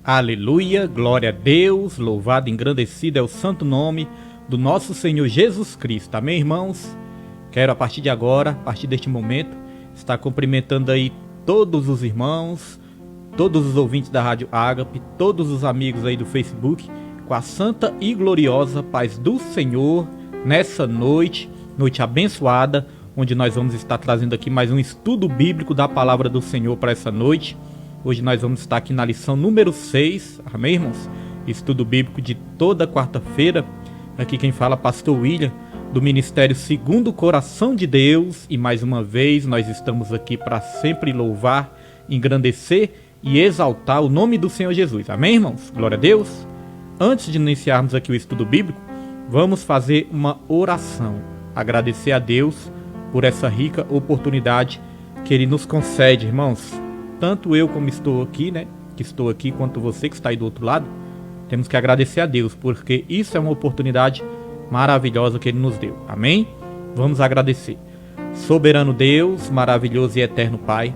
Aleluia, glória a Deus, louvado e engrandecido é o santo nome do nosso Senhor Jesus Cristo. Amém, irmãos? Quero a partir de agora, a partir deste momento, estar cumprimentando aí todos os irmãos, todos os ouvintes da Rádio Ágape, todos os amigos aí do Facebook, com a santa e gloriosa paz do Senhor, nessa noite abençoada, onde nós vamos estar trazendo aqui mais um estudo bíblico da palavra do Senhor para essa noite. Hoje nós vamos estar aqui na lição número 6, amém, irmãos? Estudo bíblico de toda quarta-feira. Aqui quem fala é pastor William, do Ministério Segundo o Coração de Deus. E mais uma vez nós estamos aqui para sempre louvar, engrandecer e exaltar o nome do Senhor Jesus. Amém, irmãos? Glória a Deus. Antes de iniciarmos aqui o estudo bíblico, vamos fazer uma oração. Agradecer a Deus por essa rica oportunidade que Ele nos concede, irmãos. Tanto eu como estou aqui, que estou aqui, quanto você que está aí do outro lado, temos que agradecer a Deus, porque isso é uma oportunidade maravilhosa que Ele nos deu. Amém? Vamos agradecer. Soberano Deus, maravilhoso e eterno Pai,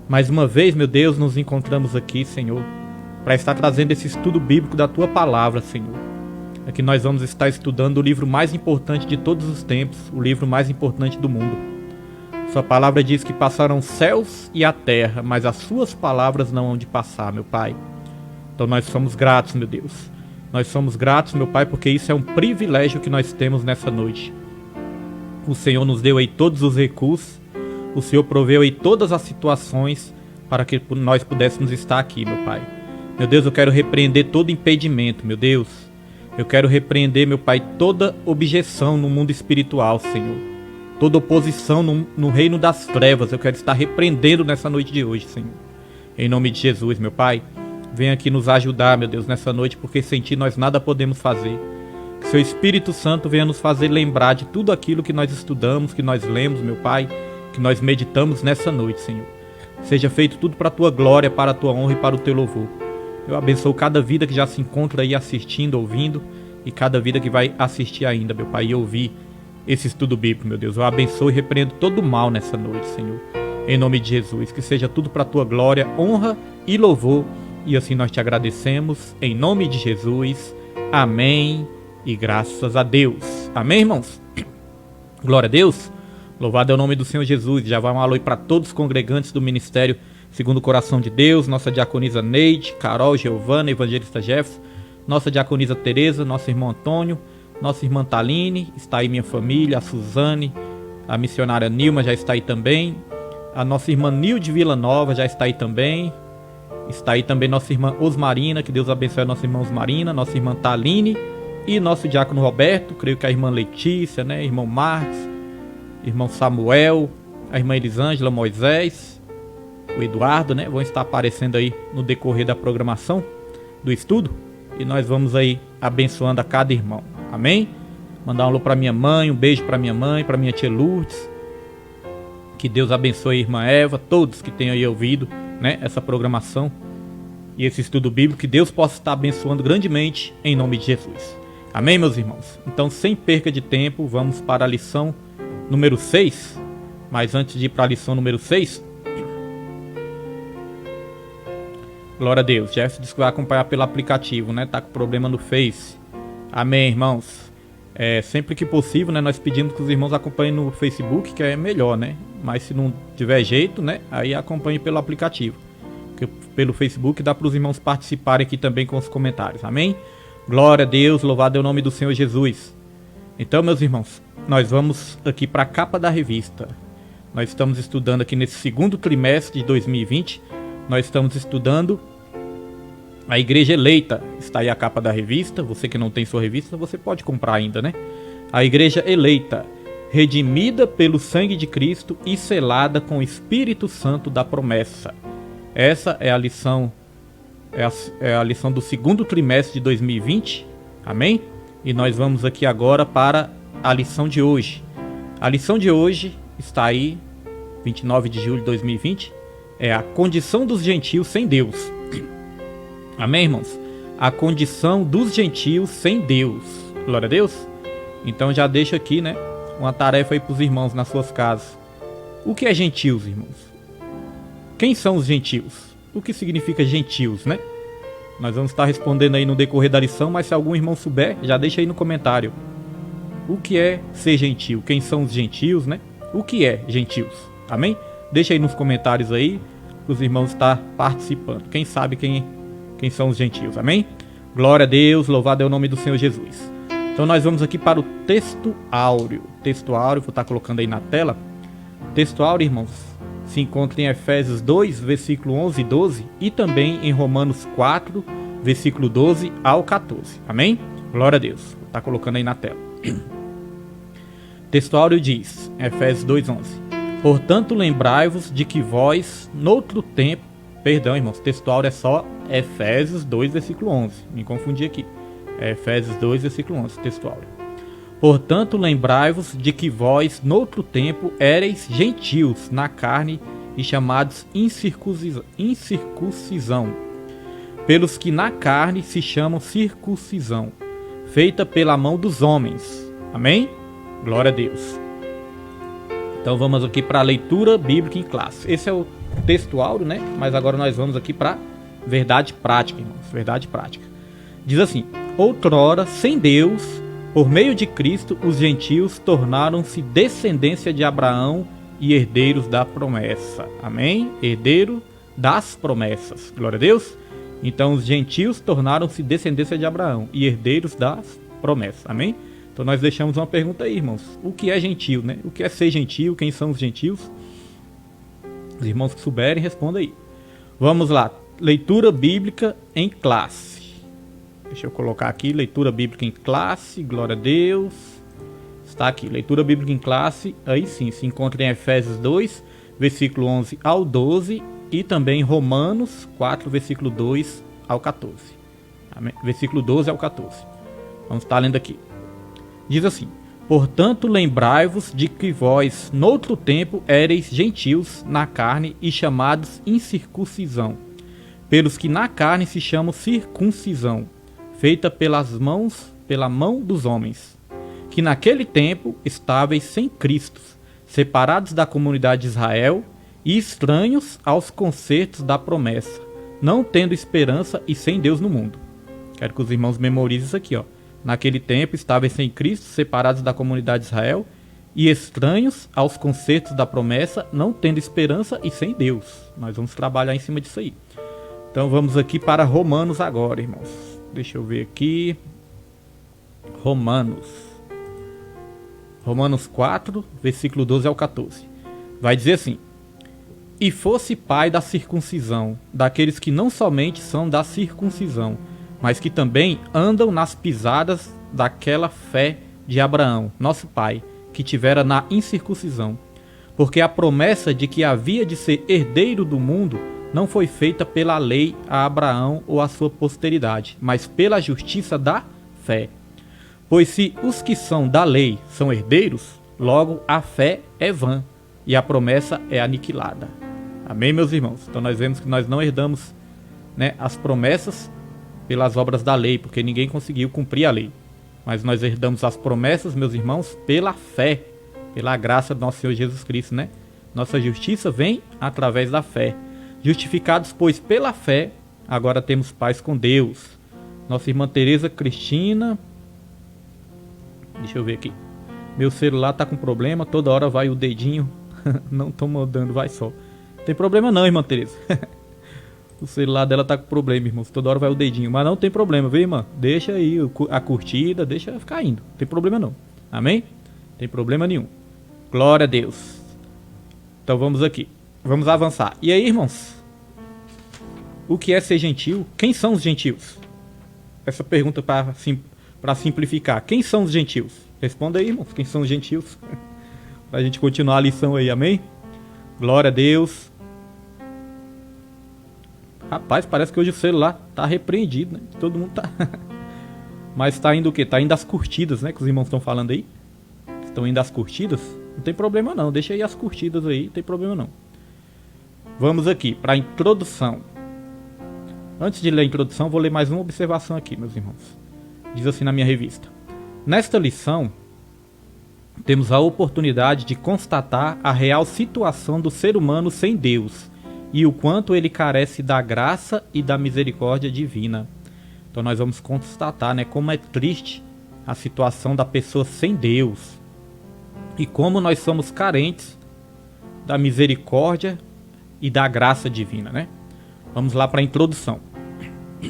mais uma vez, meu Deus, nos encontramos aqui, Senhor, para estar trazendo esse estudo bíblico da Tua Palavra, Senhor. Aqui nós vamos estar estudando o livro mais importante de todos os tempos, o livro mais importante do mundo. Sua palavra diz que passaram os céus e a terra, mas as suas palavras não hão de passar, meu Pai. Então nós somos gratos, meu Deus. Nós somos gratos, meu Pai, porque isso é um privilégio que nós temos nessa noite. O Senhor nos deu aí todos os recursos, o Senhor proveu aí todas as situações para que nós pudéssemos estar aqui, meu Pai. Meu Deus, eu quero repreender todo impedimento, meu Deus. Eu quero repreender, meu Pai, toda objeção no mundo espiritual, Senhor. Toda oposição no reino das trevas, eu quero estar repreendendo nessa noite de hoje, Senhor. Em nome de Jesus, meu Pai, venha aqui nos ajudar, meu Deus, nessa noite, porque sem Ti nós nada podemos fazer. Que Seu Espírito Santo venha nos fazer lembrar de tudo aquilo que nós estudamos, que nós lemos, meu Pai, que nós meditamos nessa noite, Senhor. Seja feito tudo para a Tua glória, para a Tua honra e para o Teu louvor. Eu abençoo cada vida que já se encontra aí assistindo, ouvindo, e cada vida que vai assistir ainda, meu Pai, e ouvir esse estudo bíblico, meu Deus. Eu abençoo e repreendo todo o mal nessa noite, Senhor. Em nome de Jesus, que seja tudo para a Tua glória, honra e louvor. E assim nós Te agradecemos, em nome de Jesus. Amém e graças a Deus. Amém, irmãos? Glória a Deus. Louvado é o nome do Senhor Jesus. Já vai um alô para todos os congregantes do Ministério Segundo o Coração de Deus. Nossa diaconisa Neide, Carol, Giovana, Evangelista Jefferson, nossa diaconisa Tereza, nosso irmão Antônio, nossa irmã Taline, está aí minha família, a Suzane, a missionária Nilma já está aí também, a nossa irmã Nilde Vila Nova já está aí também nossa irmã Osmarina, que Deus abençoe a nossa irmã Osmarina, nossa irmã Taline e nosso diácono Roberto, creio que a irmã Letícia, irmão Marcos, irmão Samuel, a irmã Elisângela, Moisés, o Eduardo, vão estar aparecendo aí no decorrer da programação do estudo e nós vamos aí abençoando a cada irmão. Amém? Mandar um alô para minha mãe, um beijo para minha mãe, para minha tia Lourdes. Que Deus abençoe a irmã Eva, todos que tenham aí ouvido, essa programação e esse estudo bíblico, que Deus possa estar abençoando grandemente em nome de Jesus. Amém, meus irmãos? Então, sem perca de tempo, vamos para a lição número 6. Mas antes de ir para a lição número 6, glória a Deus. Jefferson disse que vai acompanhar pelo aplicativo, tá com problema no Face. Amém, irmãos. Sempre que possível, nós pedimos que os irmãos acompanhem no Facebook, que é melhor, Mas se não tiver jeito, aí acompanhe pelo aplicativo. Porque pelo Facebook dá para os irmãos participarem aqui também com os comentários. Amém? Glória a Deus, louvado é o nome do Senhor Jesus. Então, meus irmãos, nós vamos aqui para a capa da revista. Nós estamos estudando aqui nesse segundo trimestre de 2020. Nós estamos estudando a Igreja Eleita. Está aí a capa da revista. Você que não tem sua revista, você pode comprar ainda, A Igreja Eleita, redimida pelo sangue de Cristo e selada com o Espírito Santo da promessa. Essa é a lição, a lição do segundo trimestre de 2020. Amém? E nós vamos aqui agora para a lição de hoje. A lição de hoje está aí, 29 de julho de 2020. É a condição dos gentios sem Deus. Amém, irmãos? A condição dos gentios sem Deus. Glória a Deus. Então já deixa aqui, uma tarefa aí para os irmãos nas suas casas. O que é gentios, irmãos? Quem são os gentios? O que significa gentios, Nós vamos estar respondendo aí no decorrer da lição, mas se algum irmão souber, já deixa aí no comentário. O que é ser gentil? Quem são os gentios, né? O que é gentios? Amém? Deixa aí nos comentários aí, para os irmãos estar participando. Quem sabe quem são os gentios, amém? Glória a Deus, louvado é o nome do Senhor Jesus. Então nós vamos aqui para o texto áureo. Texto áureo, vou estar colocando aí na tela. Texto áureo, irmãos, se encontra em Efésios 2, versículo 11 e 12, e também em Romanos 4, versículo 12 ao 14. Amém? Glória a Deus. Vou estar colocando aí na tela. Texto áureo diz, Efésios 2, 11: portanto, lembrai-vos de que vós, noutro tempo... Perdão, irmãos, texto áureo é só Efésios 2, versículo 11. Me confundi aqui. É Efésios 2, versículo 11, texto áureo. Portanto, lembrai-vos de que vós, noutro tempo, éreis gentios na carne e chamados incircuncisão, pelos que na carne se chamam circuncisão, feita pela mão dos homens. Amém? Glória a Deus. Então vamos aqui para a leitura bíblica em classe. Esse é o texto áureo, né? Mas agora nós vamos aqui para verdade prática, irmãos. Verdade prática. Diz assim: outrora, sem Deus, por meio de Cristo, os gentios tornaram-se descendência de Abraão e herdeiros da promessa. Amém? Herdeiro das promessas. Glória a Deus. Então os gentios tornaram-se descendência de Abraão e herdeiros das promessas. Amém? Então nós deixamos uma pergunta aí, irmãos. O que é gentio, né? O que é ser gentio? Quem são os gentios? Os irmãos que souberem, respondam aí. Vamos lá. Leitura bíblica em classe. Deixa eu colocar aqui, leitura bíblica em classe, glória a Deus. Está aqui, leitura bíblica em classe, aí sim, se encontra em Efésios 2, versículo 11 ao 12, e também Romanos 4, versículo 2 ao 14. Amém? Versículo 12 ao 14. Vamos estar lendo aqui. Diz assim: portanto, lembrai-vos de que vós, noutro tempo, éreis gentios na carne e chamados incircuncisão, pelos que na carne se chamam circuncisão, feita pela mão dos homens, que naquele tempo estáveis sem Cristo, separados da comunidade de Israel e estranhos aos concertos da promessa, não tendo esperança e sem Deus no mundo. Quero que os irmãos memorizem isso aqui, ó. Naquele tempo estáveis sem Cristo, separados da comunidade de Israel e estranhos aos concertos da promessa, não tendo esperança e sem Deus. Nós vamos trabalhar em cima disso aí. Então vamos aqui para Romanos agora, irmãos. Deixa eu ver aqui. Romanos 4, versículo 12 ao 14. Vai dizer assim: e fosse pai da circuncisão, daqueles que não somente são da circuncisão, mas que também andam nas pisadas daquela fé de Abraão, nosso pai, que tivera na incircuncisão. Porque a promessa de que havia de ser herdeiro do mundo não foi feita pela lei a Abraão ou a sua posteridade, mas pela justiça da fé. Pois se os que são da lei são herdeiros, logo a fé é vã e a promessa é aniquilada. Amém, meus irmãos? Então nós vemos que nós não herdamos, né, as promessas pelas obras da lei, porque ninguém conseguiu cumprir a lei. Mas nós herdamos as promessas, meus irmãos, pela fé, pela graça do nosso Senhor Jesus Cristo, né? Nossa justiça vem através da fé. Justificados, pois, pela fé, agora temos paz com Deus. Nossa irmã Tereza Cristina... Deixa eu ver aqui. Meu celular tá com problema, toda hora vai o dedinho. Não tô mandando, vai só. Não tem problema não, irmã Tereza. O celular dela tá com problema, irmãos. Toda hora vai o dedinho. Mas não tem problema, viu, irmã? Deixa aí a curtida, deixa ficar indo. Não tem problema não. Amém? Não tem problema nenhum. Glória a Deus. Então vamos aqui. Vamos avançar. E aí, irmãos? O que é ser gentil? Quem são os gentios? Essa pergunta para simplificar. Quem são os gentios? Responda aí, irmãos. Quem são os gentios? Pra gente continuar a lição aí, amém? Glória a Deus. Rapaz, parece que hoje o celular tá repreendido, né? Todo mundo tá... Mas tá indo o quê? Tá indo as curtidas, né? Que os irmãos estão falando aí. Estão indo as curtidas? Não tem problema não. Deixa aí as curtidas aí, não tem problema não. Vamos aqui para a introdução. Antes de ler a introdução, vou ler mais uma observação aqui, meus irmãos. Diz assim na minha revista: nesta lição, temos a oportunidade de constatar a real situação do ser humano sem Deus e o quanto ele carece da graça e da misericórdia divina. Então nós vamos constatar, né, como é triste a situação da pessoa sem Deus e como nós somos carentes da misericórdia e da graça divina, né? Vamos lá para a introdução. A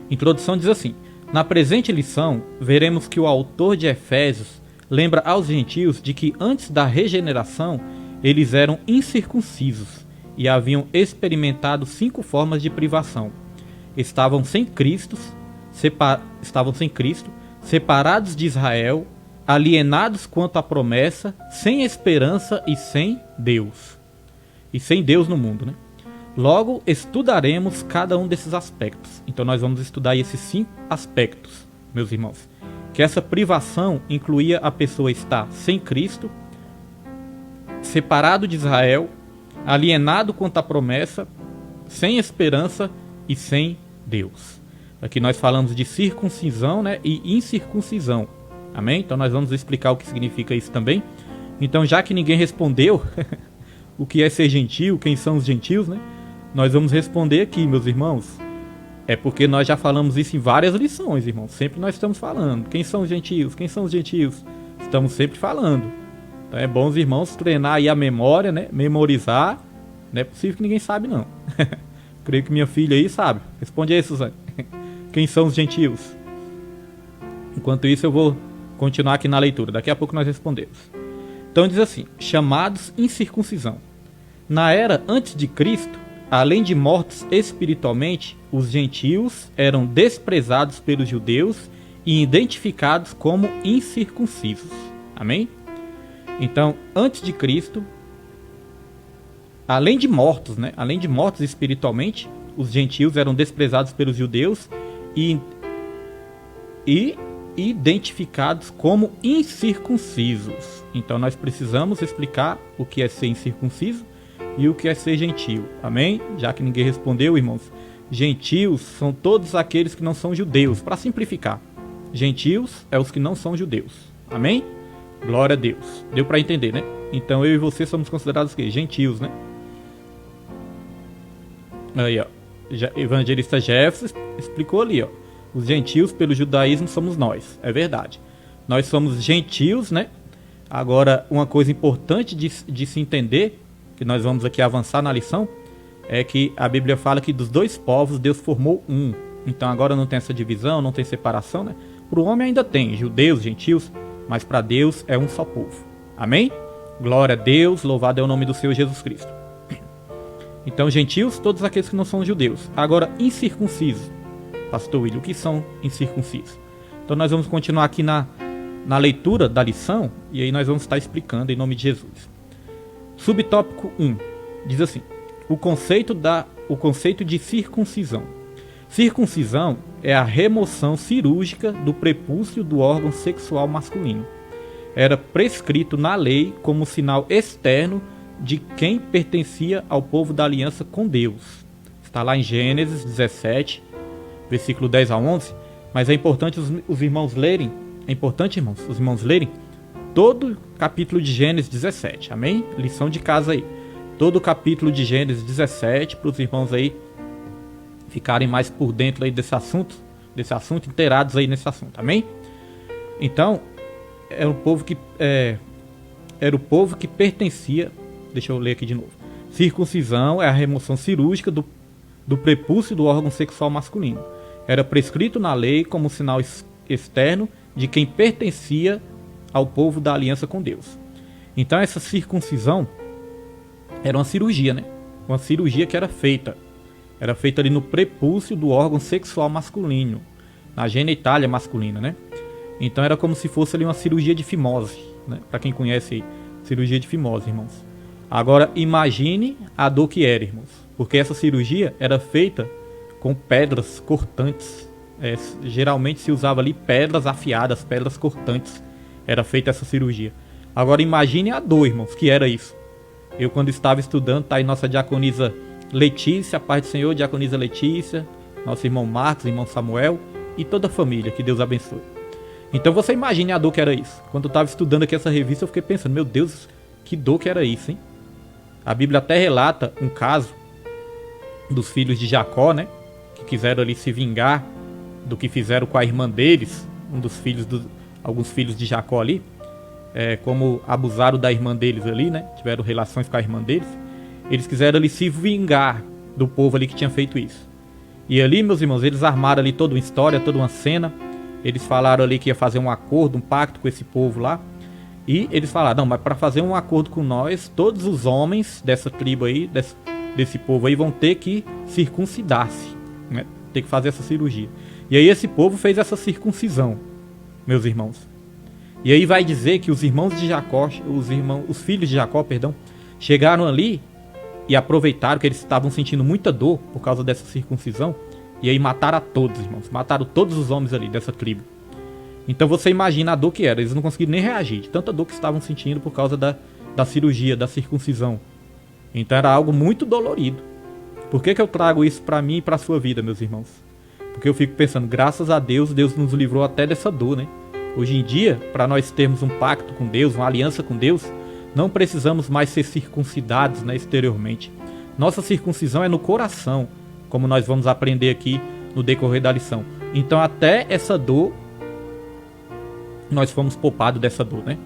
introdução diz assim: na presente lição, veremos que o autor de Efésios lembra aos gentios de que antes da regeneração eles eram incircuncisos e haviam experimentado 5 formas de privação. Estavam sem Cristo, separados de Israel, alienados quanto à promessa, sem esperança e sem Deus. E sem Deus no mundo, né? Logo, estudaremos cada um desses aspectos. Então nós vamos estudar esses 5 aspectos, meus irmãos. Que essa privação incluía a pessoa estar sem Cristo, separado de Israel, alienado quanto à promessa, sem esperança e sem Deus. Aqui nós falamos de circuncisão, né, e incircuncisão. Amém? Então nós vamos explicar o que significa isso também. Então, já que ninguém respondeu o que é ser gentio, quem são os gentios, né? Nós vamos responder aqui, meus irmãos. É porque nós já falamos isso em várias lições, irmãos. Sempre nós estamos falando. Quem são os gentios? Quem são os gentios? Estamos sempre falando. Então é bom os irmãos treinar aí a memória, né? Memorizar. Não é possível que ninguém sabe, não. Creio que minha filha aí sabe. Responde aí, Suzane. Quem são os gentios? Enquanto isso eu vou continuar aqui na leitura. Daqui a pouco nós respondemos. Então diz assim: chamados incircuncisão. Na era antes de Cristo, além de mortos espiritualmente, os gentios eram desprezados pelos judeus e identificados como incircuncisos. Amém? Então, antes de Cristo, além de mortos, né? Além de mortos espiritualmente, os gentios eram desprezados pelos judeus e identificados como incircuncisos. Então nós precisamos explicar o que é ser incircunciso e o que é ser gentio. Amém? Já que ninguém respondeu, irmãos. Gentios são todos aqueles que não são judeus. Para simplificar, gentios é os que não são judeus. Amém? Glória a Deus. Deu para entender, né? Então eu e você somos considerados o quê? Gentios, né? Aí, ó. Evangelista Jefferson explicou ali, ó. Os gentios pelo judaísmo somos nós. É verdade. Nós somos gentios, né? Agora, uma coisa importante de se entender, que nós vamos aqui avançar na lição, é que a Bíblia fala que dos 2 povos Deus formou um. Então agora não tem essa divisão, não tem separação, né? Para o homem ainda tem judeus, gentios, mas para Deus é um só povo. Amém? Glória a Deus, louvado é o nome do Senhor Jesus Cristo. Então gentios, todos aqueles que não são judeus. Agora incircuncisos. Pastor William, o que são incircuncisos? Então nós vamos continuar aqui na leitura da lição, e aí nós vamos estar explicando em nome de Jesus. Subtópico 1, diz assim: o conceito de circuncisão. Circuncisão é a remoção cirúrgica do prepúcio do órgão sexual masculino. Era prescrito na lei como sinal externo de quem pertencia ao povo da aliança com Deus. Está lá em Gênesis 17, versículo 10 a 11, mas é importante os irmãos lerem, os irmãos lerem todo o capítulo de Gênesis 17, amém? Lição de casa aí. Todo o capítulo de Gênesis 17, para os irmãos aí ficarem mais por dentro aí desse assunto, inteirados aí nesse assunto, amém? Então, era o povo que pertencia, deixa eu ler aqui de novo. Circuncisão é a remoção cirúrgica do prepúcio do órgão sexual masculino. Era prescrito na lei como sinal externo de quem pertencia ao povo da aliança com Deus. Então essa circuncisão era uma cirurgia, né? Uma cirurgia que era feita ali no prepúcio do órgão sexual masculino, na genitália masculina, né? Então era como se fosse ali uma cirurgia de fimose, né? Para quem conhece aí, cirurgia de fimose, irmãos. Agora imagine a dor que era, irmãos, porque essa cirurgia era feita com pedras cortantes. Geralmente se usava ali pedras afiadas, pedras cortantes. Era feita essa cirurgia. Agora imagine a dor, irmãos, que era isso. Eu quando estava estudando, tá aí nossa diaconisa Letícia, a paz do Senhor, diaconisa Letícia, nosso irmão Marcos, irmão Samuel e toda a família, que Deus abençoe. Então você imagine a dor que era isso. Quando eu estava estudando aqui essa revista, eu fiquei pensando, meu Deus, que dor que era isso, hein? A Bíblia até relata um caso dos filhos de Jacó, né? Que quiseram ali se vingar do que fizeram com a irmã deles, alguns filhos de Jacó ali, como abusaram da irmã deles ali, né? Tiveram relações com a irmã deles. Eles quiseram ali se vingar do povo ali que tinha feito isso. E ali, meus irmãos, eles armaram ali toda uma história, toda uma cena. Eles falaram ali que ia fazer um acordo, um pacto com esse povo lá. E eles falaram, não, mas para fazer um acordo com nós, todos os homens dessa tribo aí, desse povo aí, vão ter que circuncidar-se, né? Ter que fazer essa cirurgia. E aí esse povo fez essa circuncisão, meus irmãos. E aí vai dizer que os irmãos de Jacó, os filhos de Jacó, perdão, chegaram ali e aproveitaram que eles estavam sentindo muita dor por causa dessa circuncisão. E aí mataram a todos, irmãos. Mataram todos os homens ali dessa tribo. Então você imagina a dor que era. Eles não conseguiram nem reagir de tanta dor que estavam sentindo por causa da cirurgia, da circuncisão. Então era algo muito dolorido. Por que eu trago isso para mim e para a sua vida, meus irmãos? Porque eu fico pensando, graças a Deus, Deus nos livrou até dessa dor, né? Hoje em dia, para nós termos um pacto com Deus, uma aliança com Deus, não precisamos mais ser circuncidados, né, exteriormente. Nossa circuncisão é no coração, como nós vamos aprender aqui no decorrer da lição. Então até essa dor, nós fomos poupados dessa dor, né?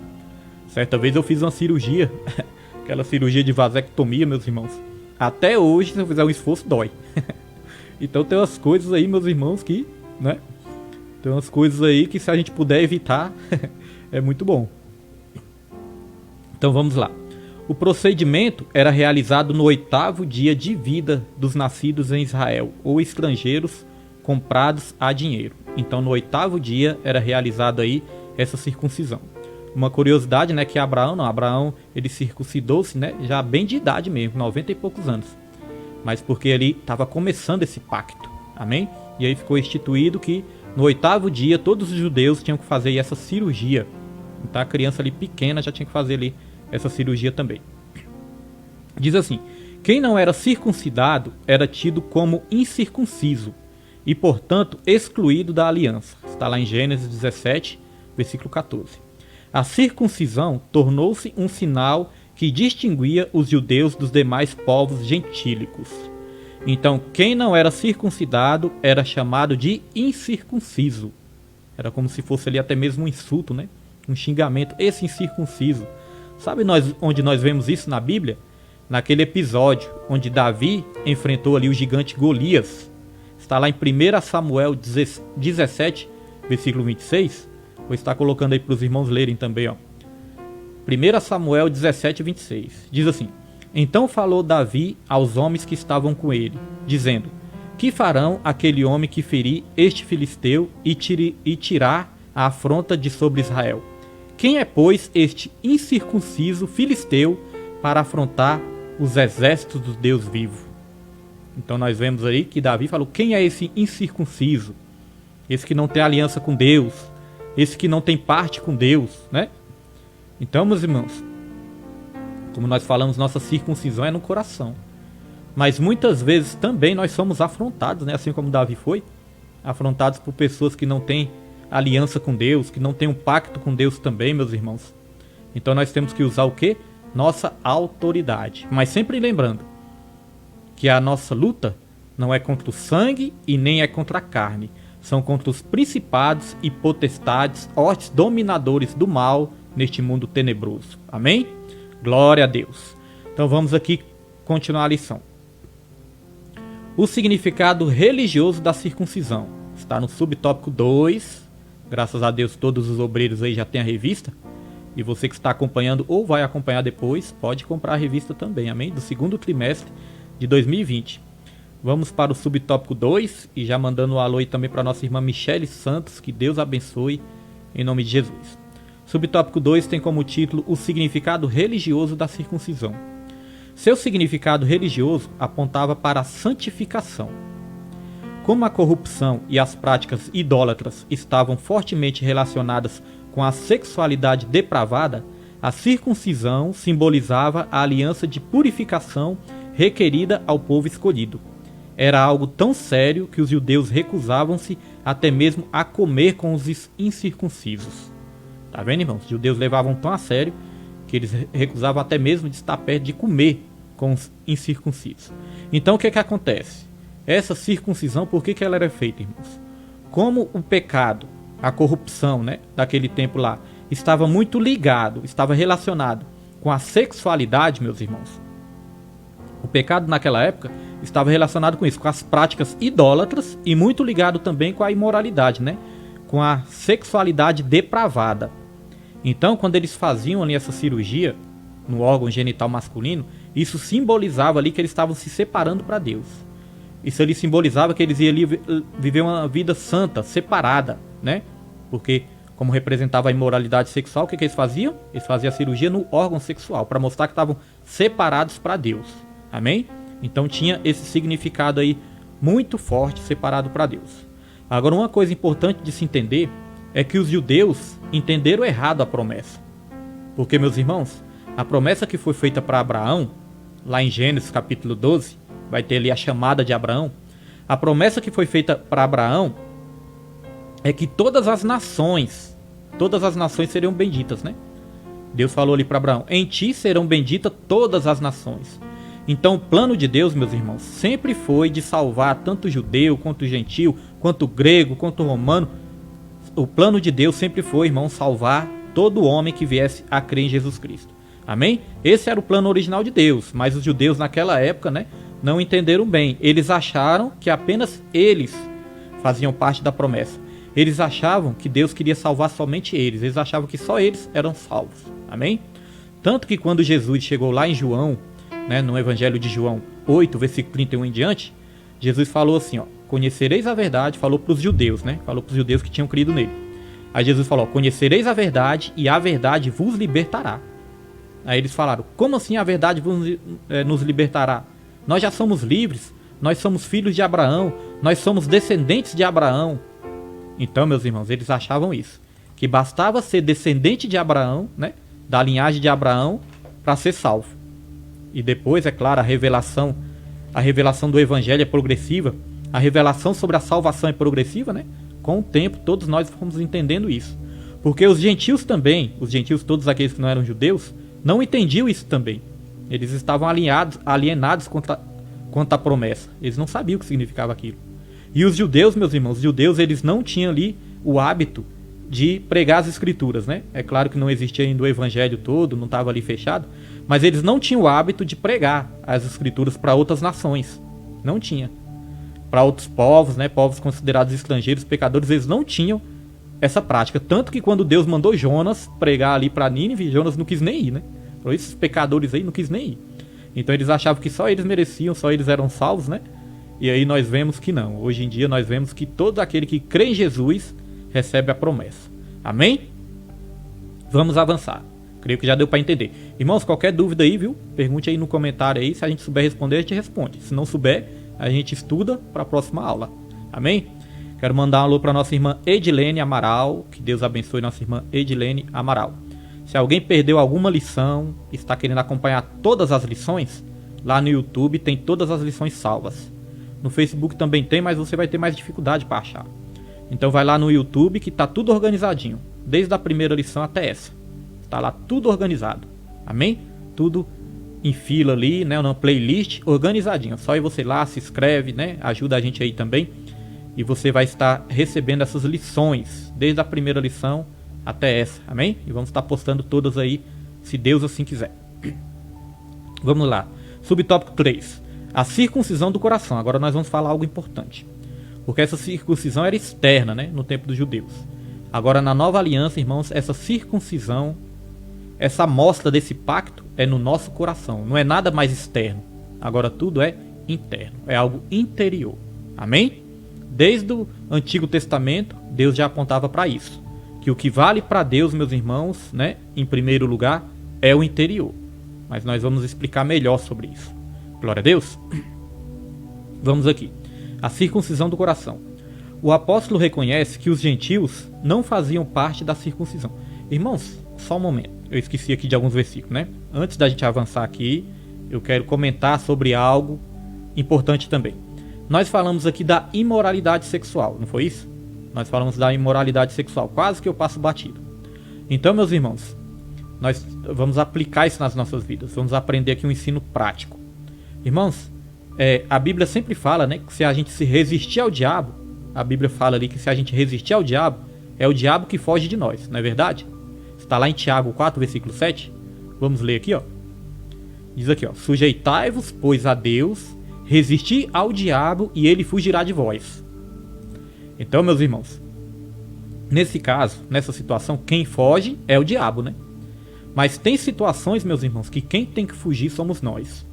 Certa vez eu fiz uma cirurgia, aquela cirurgia de vasectomia, meus irmãos. Até hoje, se eu fizer um esforço, dói. Então tem umas coisas aí, meus irmãos, que, né? Tem umas coisas aí que se a gente puder evitar, é muito bom. Então vamos lá. O procedimento era realizado no 8º dia de vida dos nascidos em Israel, ou estrangeiros comprados a dinheiro. Então no 8º dia era realizado aí essa circuncisão. Uma curiosidade, né, que Abraão, ele circuncidou-se, né, já bem de idade mesmo, 90 e poucos anos. Mas porque ele estava começando esse pacto, amém? E aí ficou instituído que no 8º dia todos os judeus tinham que fazer essa cirurgia. Então a criança ali pequena já tinha que fazer ali essa cirurgia também. Diz assim, quem não era circuncidado era tido como incircunciso e, portanto, excluído da aliança. Está lá em Gênesis 17, versículo 14. A circuncisão tornou-se um sinal que distinguia os judeus dos demais povos gentílicos. Então, quem não era circuncidado era chamado de incircunciso. Era como se fosse ali até mesmo um insulto, né? Um xingamento, esse incircunciso. Sabe onde nós vemos isso na Bíblia? Naquele episódio onde Davi enfrentou ali o gigante Golias. Está lá em 1 Samuel 17, versículo 26. Vou estar colocando aí para os irmãos lerem também, ó. 1 Samuel 17, 26. Diz assim, então falou Davi aos homens que estavam com ele, dizendo, que farão aquele homem que ferir este filisteu e tirar a afronta de sobre Israel? Quem é, pois, este incircunciso filisteu para afrontar os exércitos do Deus vivo? Então nós vemos aí que Davi falou, quem é esse incircunciso? Esse que não tem aliança com Deus, esse que não tem parte com Deus, né? Então, meus irmãos, como nós falamos, nossa circuncisão é no coração. Mas muitas vezes também nós somos afrontados, né? Assim como Davi foi, afrontados por pessoas que não têm aliança com Deus, que não têm um pacto com Deus também, meus irmãos. Então nós temos que usar o quê? Nossa autoridade. Mas sempre lembrando que a nossa luta não é contra o sangue e nem é contra a carne. São contra os principados e potestades, hostes dominadores do mal neste mundo tenebroso. Amém? Glória a Deus. Então vamos aqui continuar a lição. O significado religioso da circuncisão. Está no subtópico 2. Graças a Deus todos os obreiros aí já têm a revista. E você que está acompanhando ou vai acompanhar depois, pode comprar a revista também, amém? Do segundo trimestre de 2020. Vamos para o subtópico 2 e já mandando um alô aí também para nossa irmã Michele Santos, que Deus abençoe em nome de Jesus. Subtópico 2 tem como título o significado religioso da circuncisão. Seu significado religioso apontava para a santificação. Como a corrupção e as práticas idólatras estavam fortemente relacionadas com a sexualidade depravada, a circuncisão simbolizava a aliança de purificação requerida ao povo escolhido. Era algo tão sério que os judeus recusavam-se até mesmo a comer com os incircuncisos. Tá vendo, irmãos? Os judeus levavam tão a sério que eles recusavam até mesmo de estar perto de comer com os incircuncisos. Então o que acontece? Essa circuncisão, por que ela era feita, irmãos? Como o pecado, a corrupção, né, daquele tempo lá, estava muito ligado, estava relacionado com a sexualidade, meus irmãos. O pecado naquela época estava relacionado com isso, com as práticas idólatras e muito ligado também com a imoralidade, né? Com a sexualidade depravada. Então, quando eles faziam ali essa cirurgia no órgão genital masculino, isso simbolizava ali que eles estavam se separando para Deus. Isso ali simbolizava que eles iam ali viver uma vida santa, separada, né? Porque, como representava a imoralidade sexual, o que eles faziam? Eles faziam a cirurgia no órgão sexual, para mostrar que estavam separados para Deus. Amém? Então tinha esse significado aí muito forte, separado para Deus. Agora, uma coisa importante de se entender é que os judeus entenderam errado a promessa. Porque, meus irmãos, a promessa que foi feita para Abraão, lá em Gênesis capítulo 12, vai ter ali a chamada de Abraão. A promessa que foi feita para Abraão é que todas as nações seriam benditas, né? Deus falou ali para Abraão: em ti serão benditas todas as nações. Então o plano de Deus, meus irmãos, sempre foi de salvar tanto judeu, quanto gentil, quanto grego, quanto romano. O plano de Deus sempre foi, irmão, salvar todo homem que viesse a crer em Jesus Cristo. Amém? Esse era o plano original de Deus, mas os judeus naquela época, né, não entenderam bem. Eles acharam que apenas eles faziam parte da promessa. Eles achavam que Deus queria salvar somente eles. Eles achavam que só eles eram salvos. Amém? Tanto que quando Jesus chegou lá em João, né, no Evangelho de João 8, versículo 31 em diante, Jesus falou assim, ó: conhecereis a verdade, falou para os judeus, né? Falou para os judeus que tinham crido nele. Aí Jesus falou: conhecereis a verdade e a verdade vos libertará. Aí eles falaram: como assim a verdade nos libertará? Nós já somos livres, nós somos filhos de Abraão, nós somos descendentes de Abraão. Então, meus irmãos, eles achavam isso, que bastava ser descendente de Abraão, né, da linhagem de Abraão, para ser salvo. E depois, é claro, a revelação do Evangelho é progressiva, a revelação sobre a salvação é progressiva, né? Com o tempo, todos nós fomos entendendo isso. Porque os gentios também, todos aqueles que não eram judeus, não entendiam isso também. Eles estavam alienados quanto à promessa. Eles não sabiam o que significava aquilo. E os judeus, meus irmãos, eles não tinham ali o hábito de pregar as escrituras, né? É claro que não existia ainda o evangelho todo, não estava ali fechado, mas eles não tinham o hábito de pregar as escrituras para outras nações. Não tinha. Para outros povos, né? Povos considerados estrangeiros, pecadores, eles não tinham essa prática. Tanto que quando Deus mandou Jonas pregar ali para Nínive, Jonas não quis nem ir, né? Então esses pecadores aí não quis nem ir. Então eles achavam que só eles mereciam, só eles eram salvos, né? E aí nós vemos que não. Hoje em dia nós vemos que todo aquele que crê em Jesus recebe a promessa. Amém? Vamos avançar. Creio que já deu para entender. Irmãos, qualquer dúvida aí, viu? Pergunte aí no comentário aí. Se a gente souber responder, a gente responde. Se não souber, a gente estuda para a próxima aula. Amém? Quero mandar um alô para nossa irmã Edilene Amaral. Que Deus abençoe nossa irmã Edilene Amaral. Se alguém perdeu alguma lição, está querendo acompanhar todas as lições, lá no YouTube tem todas as lições salvas. No Facebook também tem, mas você vai ter mais dificuldade para achar. Então vai lá no YouTube que tá tudo organizadinho, desde a primeira lição até essa. Tá lá tudo organizado. Amém? Tudo em fila ali, né, na playlist organizadinho. Só ir você lá, se inscreve, né? Ajuda a gente aí também. E você vai estar recebendo essas lições, desde a primeira lição até essa. Amém? E vamos estar postando todas aí, se Deus assim quiser. Vamos lá. Subtópico 3. A circuncisão do coração. Agora nós vamos falar algo importante. Porque essa circuncisão era externa, né, no tempo dos judeus. Agora na nova aliança, irmãos, essa circuncisão, essa amostra desse pacto é no nosso coração. Não é nada mais externo. Agora tudo é interno. É algo interior. Amém? Desde o Antigo Testamento, Deus já apontava para isso. Que o que vale para Deus, meus irmãos, né, em primeiro lugar, é o interior. Mas nós vamos explicar melhor sobre isso. Glória a Deus. Vamos aqui. A circuncisão do coração. O apóstolo reconhece que os gentios não faziam parte da circuncisão. Irmãos, só um momento. Eu esqueci aqui de alguns versículos, né? Antes da gente avançar aqui, eu quero comentar sobre algo importante também. Nós falamos aqui da imoralidade sexual, não foi isso? Nós falamos da imoralidade sexual. Quase que eu passo batido. Então, meus irmãos, nós vamos aplicar isso nas nossas vidas. Vamos aprender aqui um ensino prático. Irmãos, a Bíblia sempre fala, né, que se a gente se resistir ao diabo, a Bíblia fala ali que se a gente resistir ao diabo, é o diabo que foge de nós, não é verdade? Está lá em Tiago 4, versículo 7. Vamos ler aqui, ó. Diz aqui, ó: sujeitai-vos, pois, a Deus, resisti ao diabo e ele fugirá de vós. Então, meus irmãos, nesse caso, nessa situação, quem foge é o diabo, né? Mas tem situações, meus irmãos, que quem tem que fugir somos nós.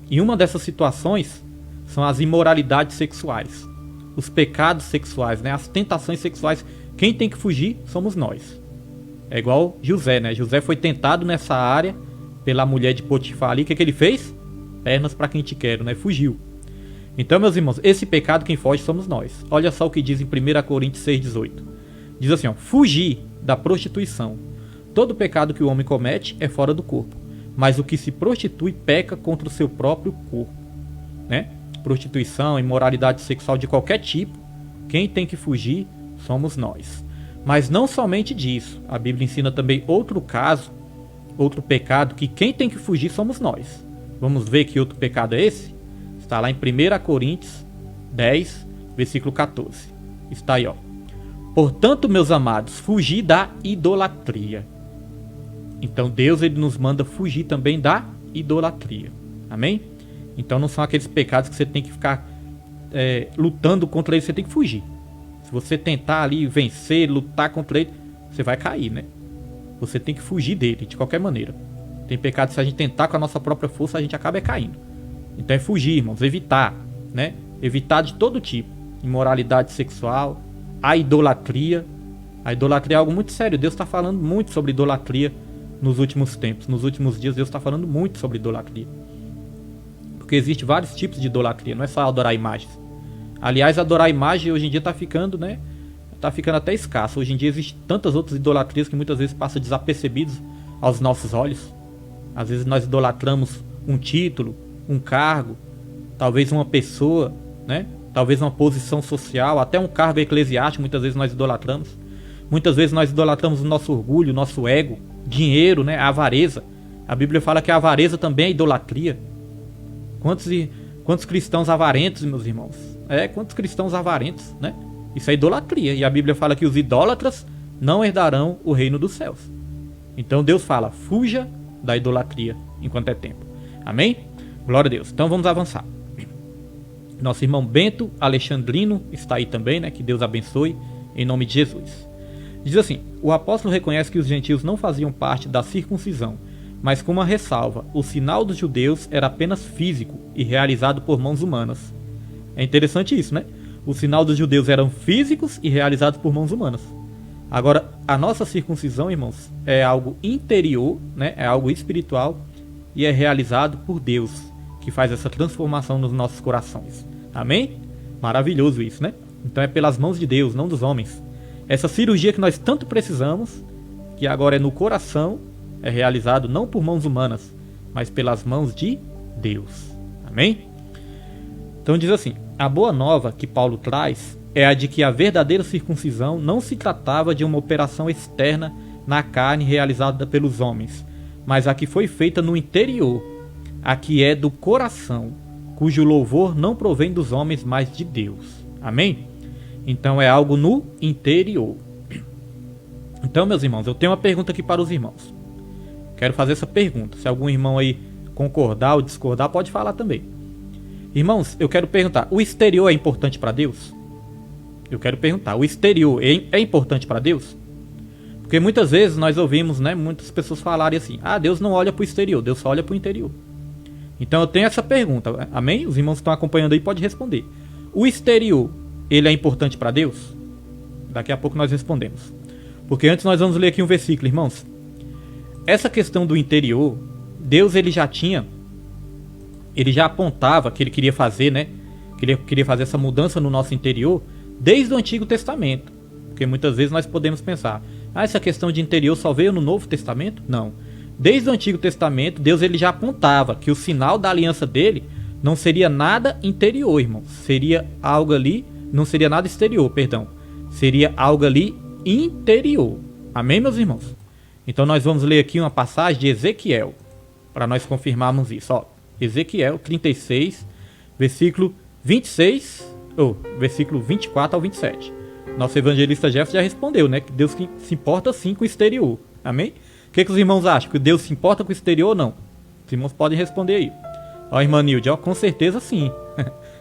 E uma dessas situações são as imoralidades sexuais, os pecados sexuais, né? As tentações sexuais. Quem tem que fugir somos nós. É igual José, né? José foi tentado nessa área pela mulher de Potifar ali. O que ele fez? Pernas para quem te quero, né? Fugiu. Então, meus irmãos, esse pecado quem foge somos nós. Olha só o que diz em 1 Coríntios 6,18. Diz assim, ó: fugir da prostituição. Todo pecado que o homem comete é fora do corpo, mas o que se prostitui peca contra o seu próprio corpo, né? Prostituição, imoralidade sexual de qualquer tipo, quem tem que fugir somos nós. Mas não somente disso, a Bíblia ensina também outro caso, outro pecado, que quem tem que fugir somos nós. Vamos ver que outro pecado é esse? Está lá em 1 Coríntios 10, versículo 14. Está aí, ó: portanto, meus amados, fugi da idolatria. Então Deus, ele nos manda fugir também da idolatria. Amém? Então não são aqueles pecados que você tem que ficar lutando contra eles, você tem que fugir. Se você tentar ali vencer, lutar contra ele, você vai cair, né? Você tem que fugir dele de qualquer maneira. Tem pecado que se a gente tentar com a nossa própria força, a gente acaba caindo. Então é fugir, irmãos, evitar, né? Evitar de todo tipo. Imoralidade sexual, a idolatria. A idolatria é algo muito sério. Deus está falando muito sobre idolatria nos últimos tempos. Nos últimos dias Deus está falando muito sobre idolatria. Porque existe vários tipos de idolatria, não é só adorar imagens. Aliás, adorar imagem hoje em dia está ficando, né? Está ficando até escasso. Hoje em dia existem tantas outras idolatrias que muitas vezes passam desapercebidos aos nossos olhos. Às vezes nós idolatramos um título, um cargo, talvez uma pessoa, né? Talvez uma posição social, até um cargo eclesiástico, muitas vezes nós idolatramos. Muitas vezes nós idolatramos o nosso orgulho, o nosso ego, dinheiro, né? A avareza. A Bíblia fala que a avareza também é idolatria. Quantos cristãos avarentos, meus irmãos? Quantos cristãos avarentos, né? Isso é idolatria. E a Bíblia fala que os idólatras não herdarão o reino dos céus. Então Deus fala, fuja da idolatria enquanto é tempo. Amém? Glória a Deus. Então vamos avançar. Nosso irmão Bento Alexandrino está aí também, né? Que Deus abençoe, em nome de Jesus. Diz assim: o apóstolo reconhece que os gentios não faziam parte da circuncisão, mas com uma ressalva: o sinal dos judeus era apenas físico e realizado por mãos humanas. É interessante isso, né? O sinal dos judeus eram físicos e realizados por mãos humanas. Agora, a nossa circuncisão, irmãos, é algo interior, né? É algo espiritual e é realizado por Deus, que faz essa transformação nos nossos corações. Amém? Maravilhoso isso, né? Então é pelas mãos de Deus, não dos homens. Essa cirurgia que nós tanto precisamos, que agora é no coração, é realizado não por mãos humanas, mas pelas mãos de Deus. Amém? Então diz assim: a boa nova que Paulo traz é a de que a verdadeira circuncisão não se tratava de uma operação externa na carne realizada pelos homens, mas a que foi feita no interior, a que é do coração, cujo louvor não provém dos homens, mas de Deus. Amém? Então é algo no interior. Então, meus irmãos, eu tenho uma pergunta aqui para os irmãos. Quero fazer essa pergunta. Se algum irmão aí concordar ou discordar, pode falar também. Irmãos, eu quero perguntar: o exterior é importante para Deus? Eu quero perguntar: o exterior é importante para Deus? Porque muitas vezes nós ouvimos, né, muitas pessoas falarem assim: ah, Deus não olha para o exterior, Deus só olha para o interior. Então eu tenho essa pergunta. Amém? Os irmãos que estão acompanhando aí podem responder. O exterior, ele é importante para Deus? Daqui a pouco nós respondemos. Porque antes nós vamos ler aqui um versículo, irmãos. Essa questão do interior, Deus ele já apontava que ele queria fazer, né? Que ele queria fazer essa mudança no nosso interior desde o Antigo Testamento. Porque muitas vezes nós podemos pensar: ah, essa questão de interior só veio no Novo Testamento? Não. Desde o Antigo Testamento, Deus ele já apontava que o sinal da aliança dele não seria nada interior, irmãos. Seria algo ali, não seria nada exterior, perdão. Seria algo ali interior. Amém, meus irmãos? Então nós vamos ler aqui uma passagem de Ezequiel, para nós confirmarmos isso. Ó. Ezequiel 36, versículo 26, versículo 24 ao 27. Nosso evangelista Jefferson já respondeu, né? Que Deus se importa sim com o exterior. Amém? O que os irmãos acham? Que Deus se importa com o exterior ou não? Os irmãos podem responder aí. Ó, irmã Nilde, ó, com certeza sim.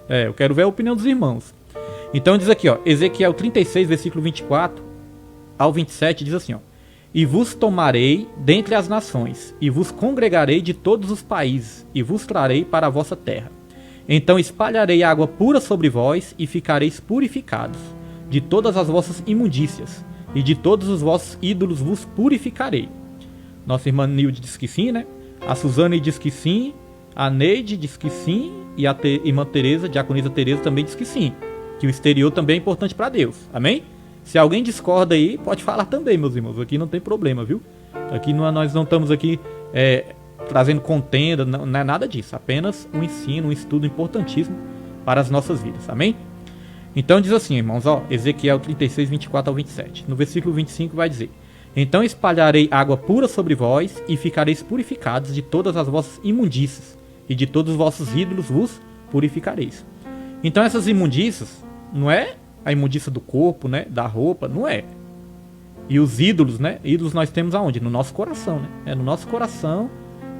Eu quero ver a opinião dos irmãos. Então diz aqui, ó, Ezequiel 36, versículo 24 ao 27, diz assim, ó: E vos tomarei dentre as nações, e vos congregarei de todos os países, e vos trarei para a vossa terra. Então espalharei água pura sobre vós, e ficareis purificados. De todas as vossas imundícias, e de todos os vossos ídolos vos purificarei. Nossa irmã Nilde diz que sim, né? A Suzane diz que sim, a Neide diz que sim, e a irmã Teresa, diaconisa Teresa, também diz que sim, que o exterior também é importante para Deus. Amém? Se alguém discorda aí, pode falar também, meus irmãos. Aqui não tem problema, viu? Aqui nós não estamos aqui trazendo contenda, não é nada disso. Apenas um ensino, um estudo importantíssimo para as nossas vidas. Amém? Então diz assim, irmãos, ó, Ezequiel 36, 24 ao 27. No versículo 25 vai dizer: Então espalharei água pura sobre vós, e ficareis purificados de todas as vossas imundícias, e de todos os vossos ídolos vos purificareis. Então essas imundícias não é a imundícia do corpo, né, da roupa, não é. E os ídolos, né? Ídolos nós temos aonde? No nosso coração, né? No nosso coração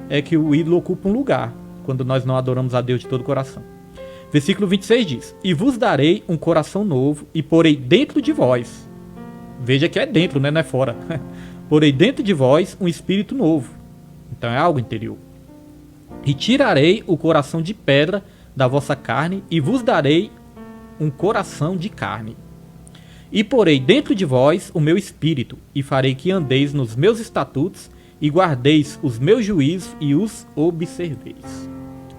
é que o ídolo ocupa um lugar, quando nós não adoramos a Deus de todo o coração. Versículo 26 diz: E vos darei um coração novo, e porei dentro de vós. Veja que é dentro, né? Não é fora. Porei dentro de vós um espírito novo. Então é algo interior. E tirarei o coração de pedra da vossa carne, e vos darei um coração de carne. E porei dentro de vós o meu espírito, e farei que andeis nos meus estatutos, e guardeis os meus juízos, e os observeis.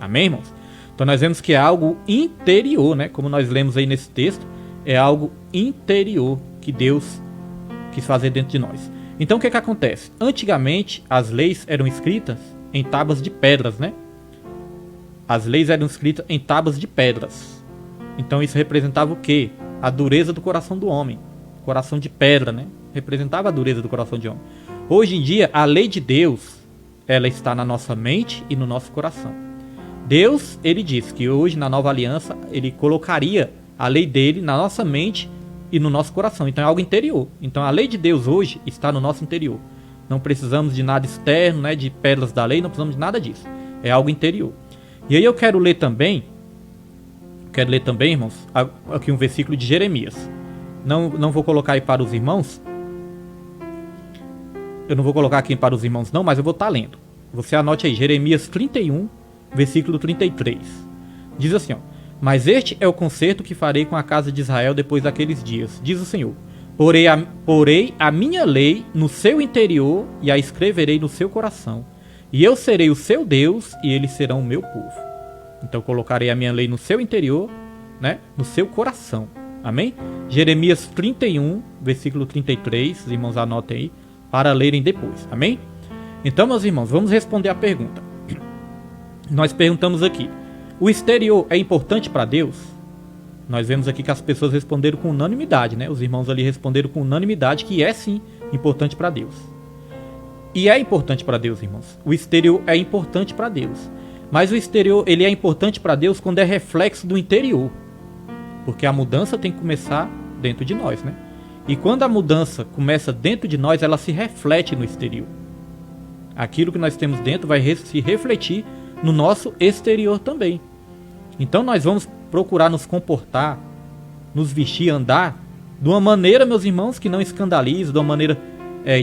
Amém, irmãos? Então nós vemos que é algo interior, né? Como nós lemos aí nesse texto, é algo interior que Deus quis fazer dentro de nós. Então o que acontece? Antigamente as leis eram escritas em tábuas de pedras, né? As leis eram escritas em tábuas de pedras. Então isso representava o quê? A dureza do coração do homem. Coração de pedra, né? Representava a dureza do coração de homem. Hoje em dia, a lei de Deus, ela está na nossa mente e no nosso coração. Deus, ele disse que hoje, na nova aliança, ele colocaria a lei dele na nossa mente e no nosso coração. Então é algo interior. Então a lei de Deus hoje está no nosso interior. Não precisamos de nada externo, né? De pérolas da lei, não precisamos de nada disso. É algo interior. E aí eu quero ler também, irmãos, aqui um versículo de Jeremias. Não vou colocar aí para os irmãos. Eu não vou colocar aqui para os irmãos não, mas eu vou estar lendo. Você anote aí, Jeremias 31, versículo 33. Diz assim, ó: Mas este é o concerto que farei com a casa de Israel depois daqueles dias, diz o Senhor. Porei a minha lei no seu interior e a escreverei no seu coração. E eu serei o seu Deus e eles serão o meu povo. Então colocarei a minha lei no seu interior, né? No seu coração. Amém? Jeremias 31, versículo 33. Os irmãos anotem aí para lerem depois. Amém? Então, meus irmãos, vamos responder a pergunta. Nós perguntamos aqui: o exterior é importante para Deus? Nós vemos aqui que as pessoas responderam com unanimidade, né? Os irmãos ali responderam com unanimidade que é sim importante para Deus. E é importante para Deus, irmãos. O exterior é importante para Deus. Mas o exterior, ele é importante para Deus quando é reflexo do interior. Porque a mudança tem que começar dentro de nós, né? E quando a mudança começa dentro de nós, ela se reflete no exterior. Aquilo que nós temos dentro vai se refletir no nosso exterior também. Então nós vamos procurar nos comportar, nos vestir, andar de uma maneira, meus irmãos, que não escandalize, de uma maneira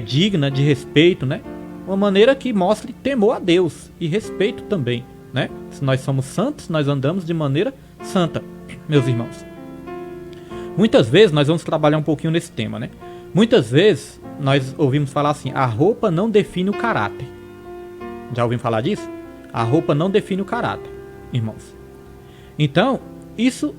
digna de respeito, né? Uma maneira que mostre temor a Deus e respeito também, né? Se nós somos santos, nós andamos de maneira santa, meus irmãos. Muitas vezes nós vamos trabalhar um pouquinho nesse tema, né? Muitas vezes nós ouvimos falar assim: a roupa não define o caráter. Já ouvimos falar disso? A roupa não define o caráter, irmãos. Então, isso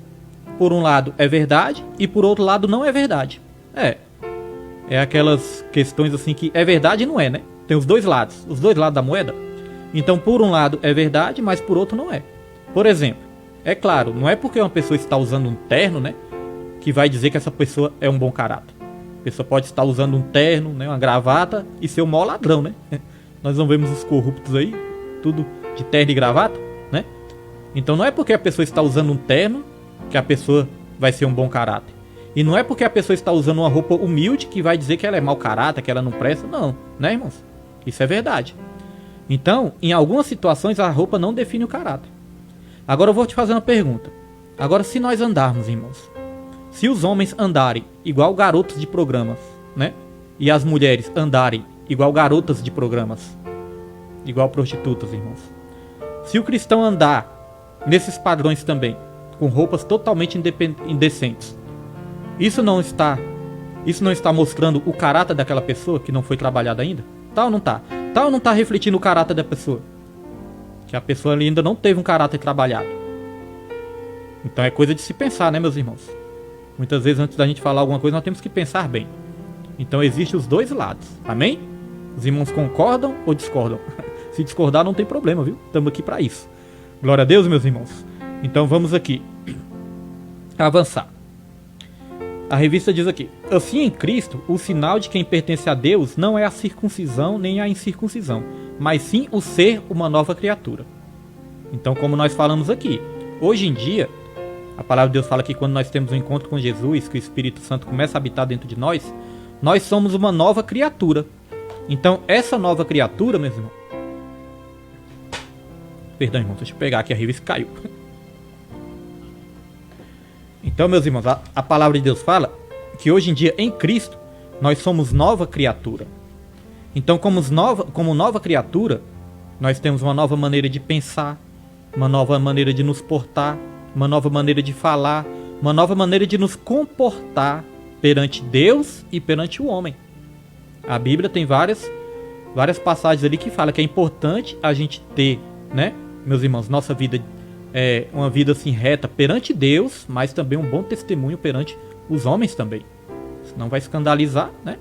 por um lado é verdade e por outro lado não é verdade. É aquelas questões assim que é verdade e não é, né? Tem os dois lados da moeda. Então, por um lado é verdade, mas por outro não é. Por exemplo, é claro, não é porque uma pessoa está usando um terno, né, que vai dizer que essa pessoa é um bom caráter. A pessoa pode estar usando um terno, né, uma gravata e ser um mau ladrão, né? Nós não vemos os corruptos aí, tudo de terno e gravata, Então não é porque a pessoa está usando um terno que a pessoa vai ser um bom caráter. E não é porque a pessoa está usando uma roupa humilde que vai dizer que ela é mau caráter, que ela não presta, não, né, irmãos? Isso é verdade. Então, em algumas situações a roupa não define o caráter. Agora eu vou te fazer uma pergunta. Agora, se nós andarmos, irmãos, se os homens andarem igual garotos de programas, né? E as mulheres andarem igual garotas de programas, igual prostitutas, irmãos. Se o cristão andar nesses padrões também, com roupas totalmente indecentes, isso não está mostrando o caráter daquela pessoa que não foi trabalhada ainda? Tá ou não tá? Tá ou não tá refletindo o caráter da pessoa? Que a pessoa ali ainda não teve um caráter trabalhado. Então é coisa de se pensar, né, meus irmãos? Muitas vezes antes da gente falar alguma coisa nós temos que pensar bem. Então existem os dois lados, amém? Os irmãos concordam ou discordam? Se discordar não tem problema, viu? Estamos aqui para isso. Glória a Deus, meus irmãos. Então vamos aqui avançar. A revista diz aqui: assim, em Cristo, o sinal de quem pertence a Deus não é a circuncisão nem a incircuncisão, mas sim o ser uma nova criatura. Então, como nós falamos aqui, hoje em dia, a palavra de Deus fala que quando nós temos um encontro com Jesus, que o Espírito Santo começa a habitar dentro de nós somos uma nova criatura. Então, essa nova criatura, meus irmãos... Perdão, irmão, deixa eu pegar aqui, a revista caiu. Então, meus irmãos, a palavra de Deus fala que hoje em dia, em Cristo, nós somos nova criatura. Então, como nova criatura, nós temos uma nova maneira de pensar, uma nova maneira de nos portar, uma nova maneira de falar, uma nova maneira de nos comportar perante Deus e perante o homem. A Bíblia tem várias passagens ali que falam que é importante a gente ter, né, meus irmãos, nossa vida uma vida assim reta perante Deus, mas também um bom testemunho perante os homens também. Senão vai escandalizar, né,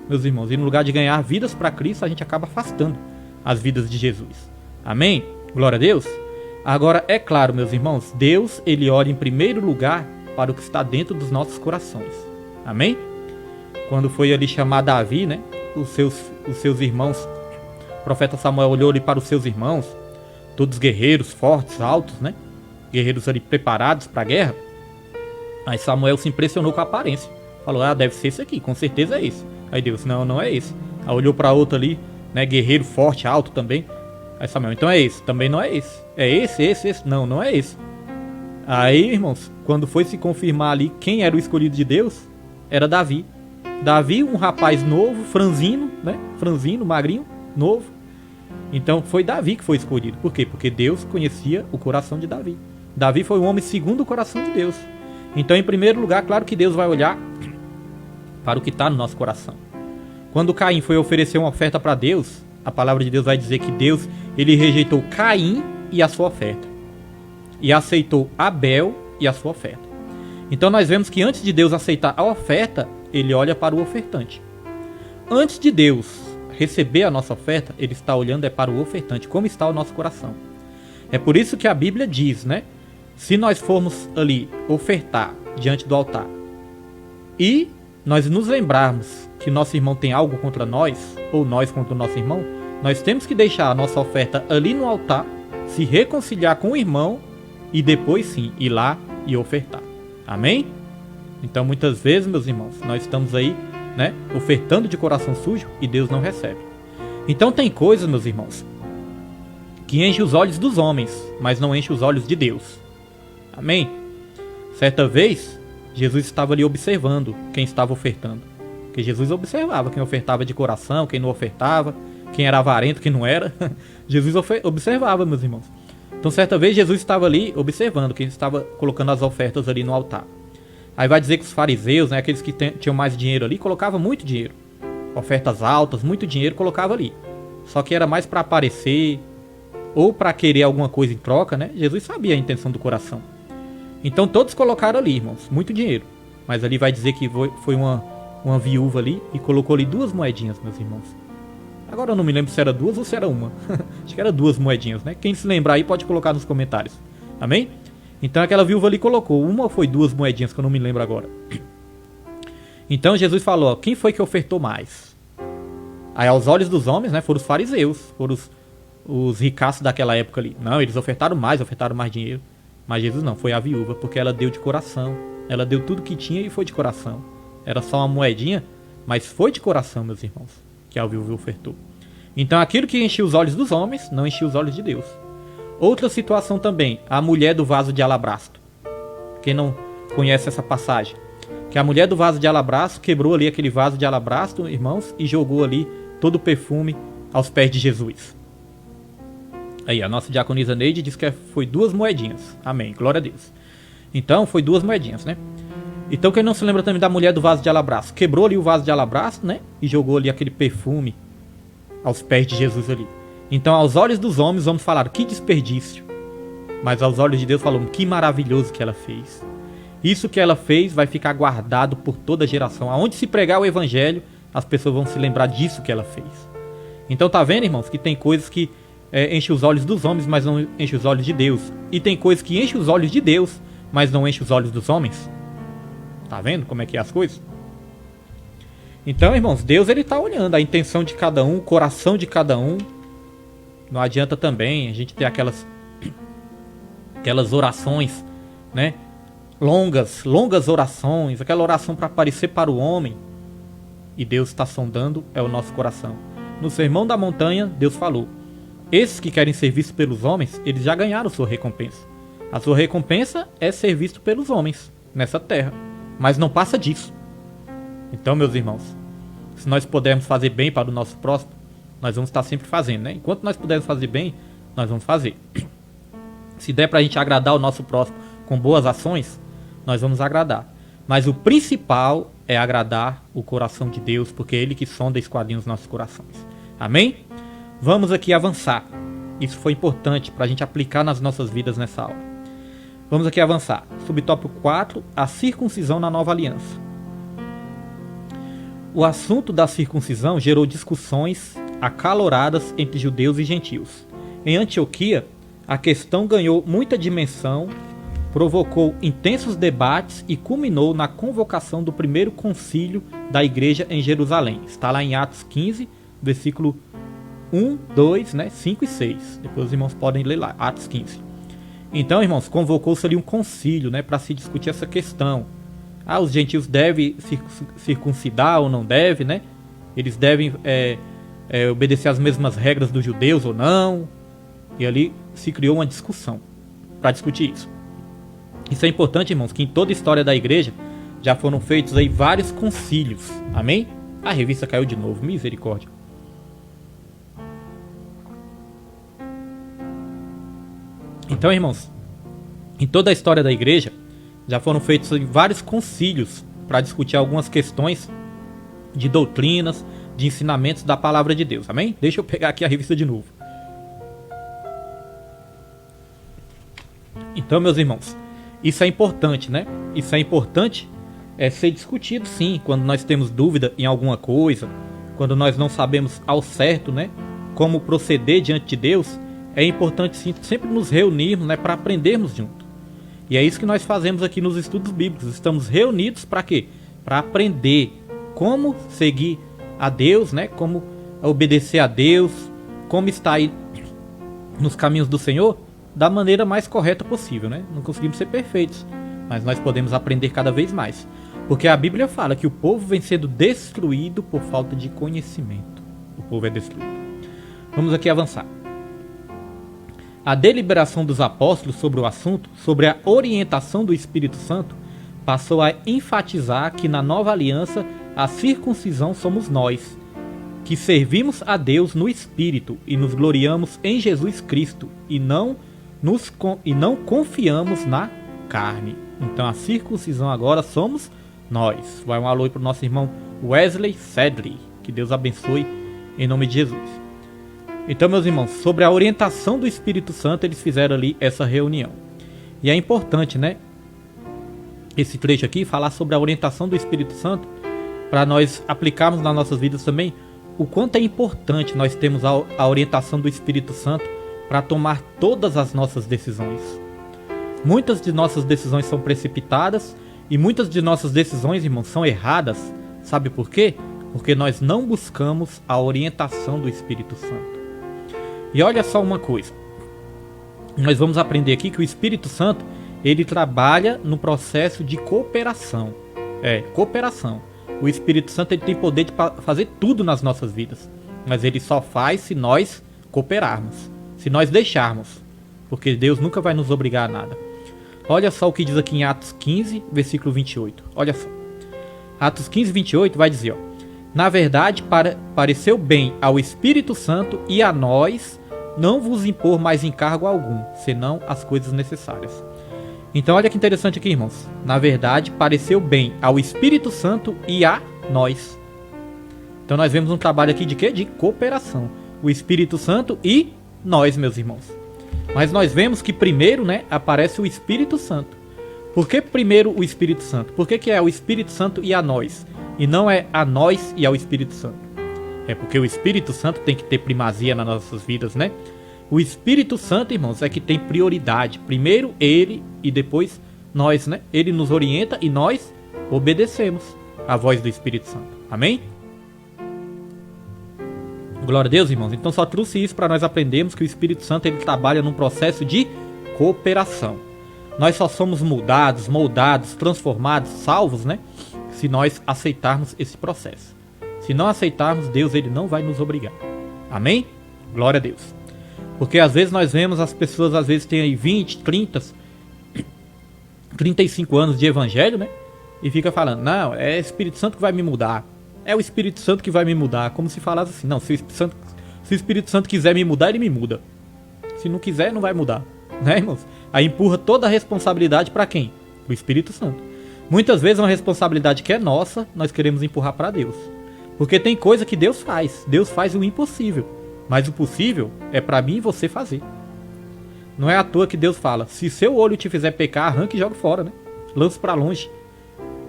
meus irmãos? E no lugar de ganhar vidas para Cristo, a gente acaba afastando as vidas de Jesus. Amém? Glória a Deus. Agora, é claro, meus irmãos, Deus, ele olha em primeiro lugar para o que está dentro dos nossos corações. Amém? Quando foi ali chamar Davi, né, os seus irmãos, o profeta Samuel olhou ali para os seus irmãos, todos guerreiros, fortes, altos, né? Guerreiros ali preparados para a guerra. Aí Samuel se impressionou com a aparência. Falou, deve ser esse aqui, com certeza é esse. Aí Deus, não é esse. Aí olhou para outro ali, né? Guerreiro forte, alto também. Aí Samuel, então é esse. Também não é esse. É esse. Não é esse. Aí, irmãos, quando foi se confirmar ali quem era o escolhido de Deus, era Davi. Davi, um rapaz novo, franzino, né? Franzino, magrinho, novo. Então foi Davi que foi escolhido. Por quê? Porque Deus conhecia o coração de Davi. Davi foi um homem segundo o coração de Deus. Então, em primeiro lugar, claro que Deus vai olhar para o que está no nosso coração. Quando Caim foi oferecer uma oferta para Deus, a palavra de Deus vai dizer que Deus, ele rejeitou Caim e a sua oferta, e aceitou Abel e a sua oferta. Então nós vemos que antes de Deus aceitar a oferta, ele olha para o ofertante. Antes de Deus receber a nossa oferta, ele está olhando para o ofertante, como está o nosso coração. É por isso que a Bíblia diz, né? Se nós formos ali ofertar diante do altar e nós nos lembrarmos que nosso irmão tem algo contra nós, ou nós contra o nosso irmão, nós temos que deixar a nossa oferta ali no altar, se reconciliar com o irmão e depois sim ir lá e ofertar. Amém? Então muitas vezes, meus irmãos, nós estamos aí, né, ofertando de coração sujo e Deus não recebe. Então tem coisas, meus irmãos, que enche os olhos dos homens, mas não enche os olhos de Deus. Amém? Certa vez, Jesus estava ali observando quem estava ofertando. Porque Jesus observava quem ofertava de coração, quem não ofertava, quem era avarento, quem não era. Jesus observava, meus irmãos. Então certa vez Jesus estava ali observando quem estava colocando as ofertas ali no altar. Aí vai dizer que os fariseus, né, aqueles que tinham mais dinheiro ali, colocavam muito dinheiro. Ofertas altas, muito dinheiro, colocava ali. Só que era mais para aparecer ou para querer alguma coisa em troca, né? Jesus sabia a intenção do coração. Então todos colocaram ali, irmãos, muito dinheiro. Mas ali vai dizer que foi uma viúva ali e colocou ali 2 moedinhas, meus irmãos. Agora eu não me lembro se era 2 ou se era uma. Acho que era 2 moedinhas, né? Quem se lembrar aí pode colocar nos comentários. Amém? Então aquela viúva ali colocou, uma ou foi 2 moedinhas, que eu não me lembro agora. Então Jesus falou, ó, quem foi que ofertou mais? Aí aos olhos dos homens, né, foram os fariseus, foram os ricaços daquela época ali. Não, eles ofertaram mais dinheiro. Mas Jesus não, foi a viúva, porque ela deu de coração. Ela deu tudo que tinha e foi de coração. Era só uma moedinha, mas foi de coração, meus irmãos, que a viúva ofertou. Então aquilo que enchia os olhos dos homens, não enchia os olhos de Deus. Outra situação também, a mulher do vaso de alabastro. Quem não conhece essa passagem? Que a mulher do vaso de alabastro quebrou ali aquele vaso de alabastro, irmãos, e jogou ali todo o perfume aos pés de Jesus. Aí, a nossa diaconisa Neide diz que foi 2 moedinhas. Amém, glória a Deus. Então, foi 2 moedinhas, né? Então, quem não se lembra também da mulher do vaso de alabastro? Quebrou ali o vaso de alabastro, né? E jogou ali aquele perfume aos pés de Jesus ali. Então, aos olhos dos homens, vamos falar, que desperdício. Mas aos olhos de Deus, falamos, que maravilhoso que ela fez. Isso que ela fez vai ficar guardado por toda geração. Aonde se pregar o evangelho, as pessoas vão se lembrar disso que ela fez. Então, tá vendo, irmãos, que tem coisas que enche os olhos dos homens, mas não enche os olhos de Deus. E tem coisas que enche os olhos de Deus, mas não enche os olhos dos homens. Tá vendo como é que é as coisas? Então, irmãos, Deus ele tá olhando a intenção de cada um, o coração de cada um. Não adianta também a gente ter aquelas orações, né? Longas orações, aquela oração para aparecer para o homem. E Deus está sondando o nosso coração. No Sermão da Montanha, Deus falou: esses que querem ser vistos pelos homens, eles já ganharam sua recompensa. A sua recompensa é ser visto pelos homens nessa terra, mas não passa disso. Então, meus irmãos, se nós pudermos fazer bem para o nosso próximo, nós vamos estar sempre fazendo, né? Enquanto nós pudermos fazer bem, nós vamos fazer. Se der para a gente agradar o nosso próximo com boas ações, nós vamos agradar. Mas o principal é agradar o coração de Deus, porque é Ele que sonda e esquadrinha os nossos corações. Amém? Vamos aqui avançar. Isso foi importante para a gente aplicar nas nossas vidas nessa aula. Vamos aqui avançar. Subtópico 4, a circuncisão na nova aliança. O assunto da circuncisão gerou discussões acaloradas entre judeus e gentios. Em Antioquia, a questão ganhou muita dimensão, provocou intensos debates e culminou na convocação do primeiro concílio da igreja em Jerusalém. Está lá em Atos 15, versículo 1, 2, 5 e 6. Depois os irmãos podem ler lá, Atos 15. Então, irmãos, convocou-se ali um concílio, para se discutir essa questão. Os gentios devem circuncidar ou não devem, Eles devem obedecer às mesmas regras dos judeus ou não. E ali se criou uma discussão para discutir isso. Isso é importante, irmãos, que em toda a história da igreja já foram feitos aí vários concílios. Amém? A revista caiu de novo, misericórdia. Então, irmãos, em toda a história da igreja já foram feitos vários concílios para discutir algumas questões de doutrinas, de ensinamentos da palavra de Deus. Amém? Deixa eu pegar aqui a revista de novo. Então, meus irmãos, isso é importante, Isso é importante ser discutido, sim, quando nós temos dúvida em alguma coisa, quando nós não sabemos ao certo, como proceder diante de Deus. É importante, sim, sempre nos reunirmos, para aprendermos junto. E é isso que nós fazemos aqui nos estudos bíblicos. Estamos reunidos para quê? Para aprender como seguir a Deus, como obedecer a Deus, como estar aí nos caminhos do Senhor da maneira mais correta possível, Não conseguimos ser perfeitos, mas nós podemos aprender cada vez mais. Porque a Bíblia fala que o povo vem sendo destruído por falta de conhecimento. O povo é destruído. Vamos aqui avançar. A deliberação dos apóstolos sobre o assunto, sobre a orientação do Espírito Santo, passou a enfatizar que na nova aliança a circuncisão somos nós, que servimos a Deus no Espírito e nos gloriamos em Jesus Cristo e não confiamos na carne. Então a circuncisão agora somos nós. Vai um alô para o nosso irmão Wesley Sedley. Que Deus abençoe em nome de Jesus. Então, meus irmãos, sobre a orientação do Espírito Santo, eles fizeram ali essa reunião. E é importante, esse trecho aqui, falar sobre a orientação do Espírito Santo, para nós aplicarmos nas nossas vidas também o quanto é importante nós termos a orientação do Espírito Santo para tomar todas as nossas decisões. Muitas de nossas decisões são precipitadas e muitas de nossas decisões, irmãos, são erradas. Sabe por quê? Porque nós não buscamos a orientação do Espírito Santo. E olha só uma coisa. Nós vamos aprender aqui que o Espírito Santo, ele trabalha no processo de cooperação. Cooperação. O Espírito Santo, ele tem poder de fazer tudo nas nossas vidas. Mas ele só faz se nós cooperarmos. Se nós deixarmos. Porque Deus nunca vai nos obrigar a nada. Olha só o que diz aqui em Atos 15, versículo 28. Olha só. Atos 15, 28 vai dizer, ó: na verdade, pareceu bem ao Espírito Santo e a nós não vos impor mais encargo algum, senão as coisas necessárias. Então olha que interessante aqui, irmãos. Na verdade, pareceu bem ao Espírito Santo e a nós. Então nós vemos um trabalho aqui de quê? De cooperação. O Espírito Santo e nós, meus irmãos. Mas nós vemos que primeiro, né, aparece o Espírito Santo. Por que primeiro o Espírito Santo? Por que é o Espírito Santo e a nós? E não é a nós e ao Espírito Santo? É porque o Espírito Santo tem que ter primazia nas nossas vidas, né? O Espírito Santo, irmãos, é que tem prioridade. Primeiro ele e depois nós, né? Ele nos orienta e nós obedecemos a voz do Espírito Santo. Amém? Glória a Deus, irmãos. Então só trouxe isso para nós aprendermos que o Espírito Santo, ele trabalha num processo de cooperação. Nós só somos mudados, moldados, transformados, salvos, né? Se nós aceitarmos esse processo. Se não aceitarmos, Deus, ele não vai nos obrigar. Amém? Glória a Deus. Porque às vezes nós vemos as pessoas, às vezes têm aí 20, 30, 35 anos de evangelho, né? E fica falando, não, é o Espírito Santo que vai me mudar. É o Espírito Santo que vai me mudar. Como se falasse assim, não, se o Espírito Santo quiser me mudar, ele me muda. Se não quiser, não vai mudar. Né, irmãos? Aí empurra toda a responsabilidade para quem? O Espírito Santo. Muitas vezes uma responsabilidade que é nossa, nós queremos empurrar para Deus. Porque tem coisa que Deus faz. Deus faz o impossível. Mas o possível é para mim e você fazer. Não é à toa que Deus fala, se seu olho te fizer pecar, arranque e jogue fora, né? Lance para longe.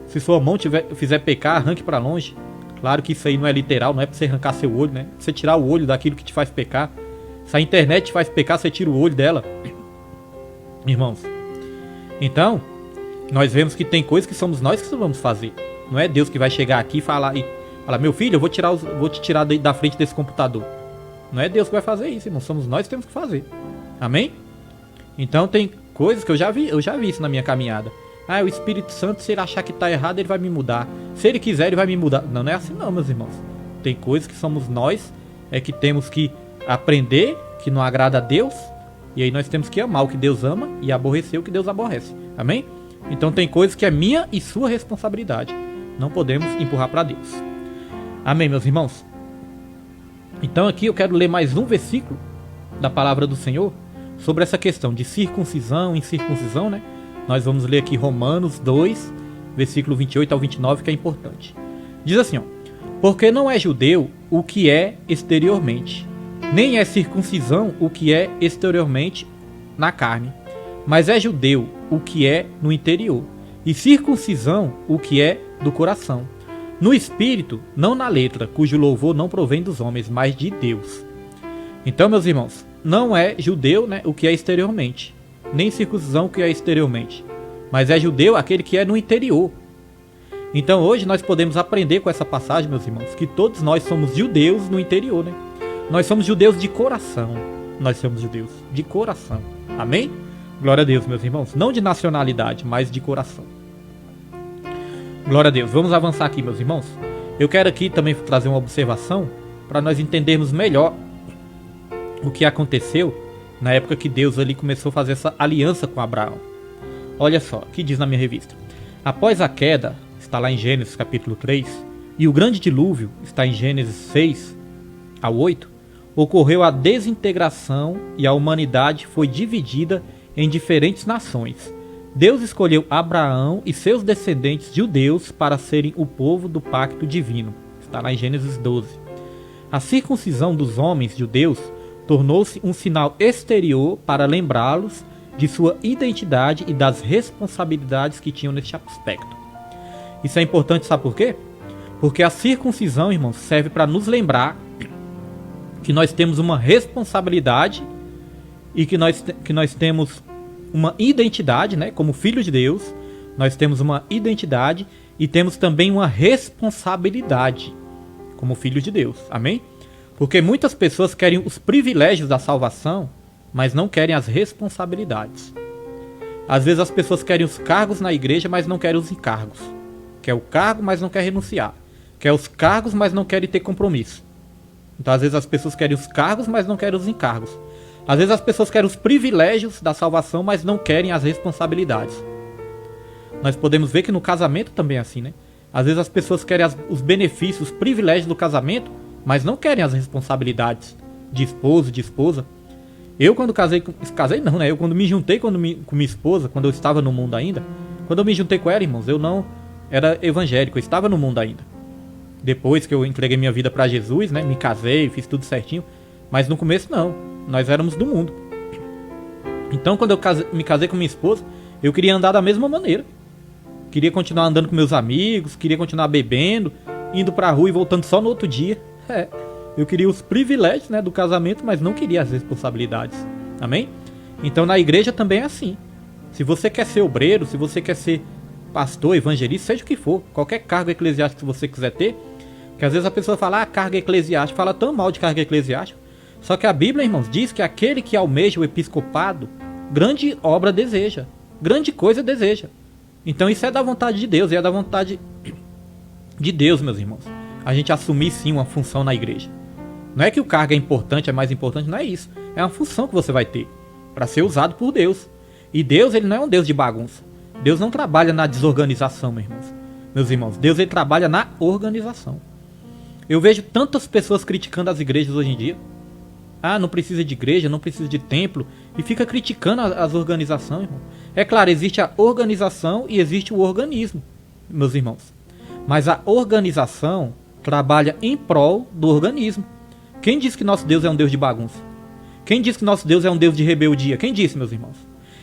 Se sua mão te fizer pecar, arranque para longe. Claro que isso aí não é literal, não é para você arrancar seu olho, né? Pra você tirar o olho daquilo que te faz pecar. Se a internet te faz pecar, você tira o olho dela. Irmãos, então, nós vemos que tem coisas que somos nós que vamos fazer. Não é Deus que vai chegar aqui e falar, meu filho, eu vou te tirar da frente desse computador. Não é Deus que vai fazer isso, irmão. Somos nós que temos que fazer. Amém? Então tem coisas que eu já vi isso na minha caminhada. O Espírito Santo, se ele achar que está errado, ele vai me mudar. Se ele quiser, ele vai me mudar. Não, não é assim não, meus irmãos. Tem coisas que somos nós que temos que aprender, que não agrada a Deus. E aí nós temos que amar o que Deus ama e aborrecer o que Deus aborrece. Amém? Então tem coisas que é minha e sua responsabilidade. Não podemos empurrar para Deus. Amém, meus irmãos? Então aqui eu quero ler mais um versículo da palavra do Senhor sobre essa questão de circuncisão e incircuncisão, né? Nós vamos ler aqui Romanos 2, versículo 28 ao 29, que é importante. Diz assim, ó: porque não é judeu o que é exteriormente, nem é circuncisão o que é exteriormente na carne, mas é judeu o que é no interior, e circuncisão o que é do coração, no espírito, não na letra, cujo louvor não provém dos homens, mas de Deus. Então, meus irmãos, não é judeu, né, o que é exteriormente, nem circuncisão o que é exteriormente, mas é judeu aquele que é no interior. Então hoje nós podemos aprender com essa passagem, meus irmãos, que todos nós somos judeus no interior, né? Nós somos judeus de coração. Nós somos judeus de coração. Amém? Glória a Deus, meus irmãos. Não de nacionalidade, mas de coração. Glória a Deus. Vamos avançar aqui, meus irmãos. Eu quero aqui também trazer uma observação para nós entendermos melhor o que aconteceu na época que Deus ali começou a fazer essa aliança com Abraão. Olha só, o que diz na minha revista. Após a queda, está lá em Gênesis capítulo 3, e o grande dilúvio, está em Gênesis 6 a 8, ocorreu a desintegração e a humanidade foi dividida em diferentes nações. Deus escolheu Abraão e seus descendentes judeus para serem o povo do pacto divino. Está lá em Gênesis 12. A circuncisão dos homens judeus tornou-se um sinal exterior para lembrá-los de sua identidade e das responsabilidades que tinham neste aspecto. Isso é importante, sabe por quê? Porque a circuncisão, irmãos, serve para nos lembrar que nós temos uma responsabilidade e que nós temos uma identidade, né? Como filho de Deus, nós temos uma identidade e temos também uma responsabilidade como filho de Deus. Amém? Porque muitas pessoas querem os privilégios da salvação, mas não querem as responsabilidades. Às vezes as pessoas querem os cargos na igreja, mas não querem os encargos. Quer o cargo, mas não quer renunciar. Quer os cargos, mas não querem ter compromisso. Então às vezes as pessoas querem os cargos, mas não querem os encargos. Às vezes as pessoas querem os privilégios da salvação, mas não querem as responsabilidades. Nós podemos ver que no casamento também é assim, né? Às vezes as pessoas querem os benefícios, os privilégios do casamento, mas não querem as responsabilidades de esposo, de esposa. Eu quando casei não, né? Eu quando me juntei com minha esposa, quando eu estava no mundo ainda, quando eu me juntei com ela, irmãos, eu não era evangélico, eu estava no mundo ainda. Depois que eu entreguei minha vida para Jesus, né? Me casei, fiz tudo certinho, mas no começo não, nós éramos do mundo. Então quando eu me casei com minha esposa, eu queria andar da mesma maneira. Queria continuar andando com meus amigos, queria continuar bebendo, indo pra rua e voltando só no outro dia. Eu queria os privilégios, né, do casamento, mas não queria as responsabilidades. Amém? Então na igreja também é assim. Se você quer ser obreiro, se você quer ser pastor, evangelista, seja o que for, qualquer cargo eclesiástico que você quiser ter, que às vezes a pessoa fala, carga eclesiástica, fala tão mal de carga eclesiástica. Só que a Bíblia, irmãos, diz que aquele que almeja o episcopado, grande obra deseja, grande coisa deseja. Então isso é da vontade de Deus, e é da vontade de Deus, meus irmãos. A gente assumir sim uma função na igreja. Não é que o cargo é importante, é mais importante, não é isso. É uma função que você vai ter para ser usado por Deus. E Deus, ele não é um Deus de bagunça. Deus não trabalha na desorganização, meus irmãos. Deus, ele trabalha na organização. Eu vejo tantas pessoas criticando as igrejas hoje em dia. Não precisa de igreja, não precisa de templo. E fica criticando as organizações, irmão. É claro, existe a organização e existe o organismo, meus irmãos. Mas a organização trabalha em prol do organismo. Quem disse que nosso Deus é um Deus de bagunça? Quem disse que nosso Deus é um Deus de rebeldia? Quem disse, meus irmãos?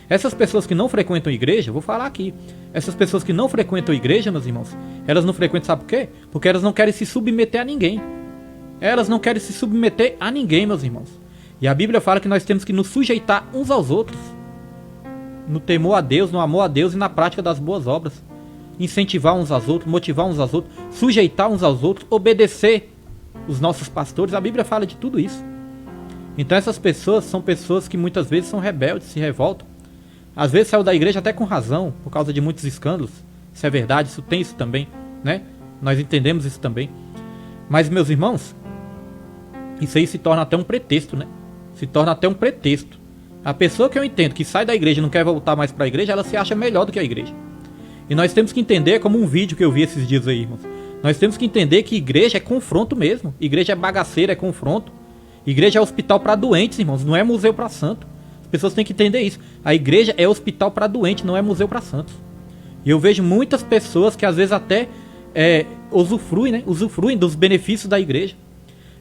Essas pessoas que não frequentam igreja, vou falar aqui. Essas pessoas que não frequentam igreja, meus irmãos, elas não frequentam, sabe por quê? Porque elas não querem se submeter a ninguém. Elas não querem se submeter a ninguém, meus irmãos. E a Bíblia fala que nós temos que nos sujeitar uns aos outros. No temor a Deus, no amor a Deus e na prática das boas obras. Incentivar uns aos outros, motivar uns aos outros, sujeitar uns aos outros, obedecer os nossos pastores. A Bíblia fala de tudo isso. Então essas pessoas são pessoas que muitas vezes são rebeldes, se revoltam. Às vezes saiu da igreja até com razão, por causa de muitos escândalos. Isso é verdade, isso tem isso também, né? Nós entendemos isso também. Mas, meus irmãos, isso aí se torna até um pretexto, né? Se torna até um pretexto. A pessoa que eu entendo que sai da igreja e não quer voltar mais para a igreja, ela se acha melhor do que a igreja. E nós temos que entender, como um vídeo que eu vi esses dias aí, irmãos. Nós temos que entender que igreja é confronto mesmo. Igreja é bagaceira, é confronto. Igreja é hospital para doentes, irmãos, não é museu para santo. As pessoas têm que entender isso. A igreja é hospital para doente, não é museu para santos. E eu vejo muitas pessoas que às vezes até usufruem dos benefícios da igreja.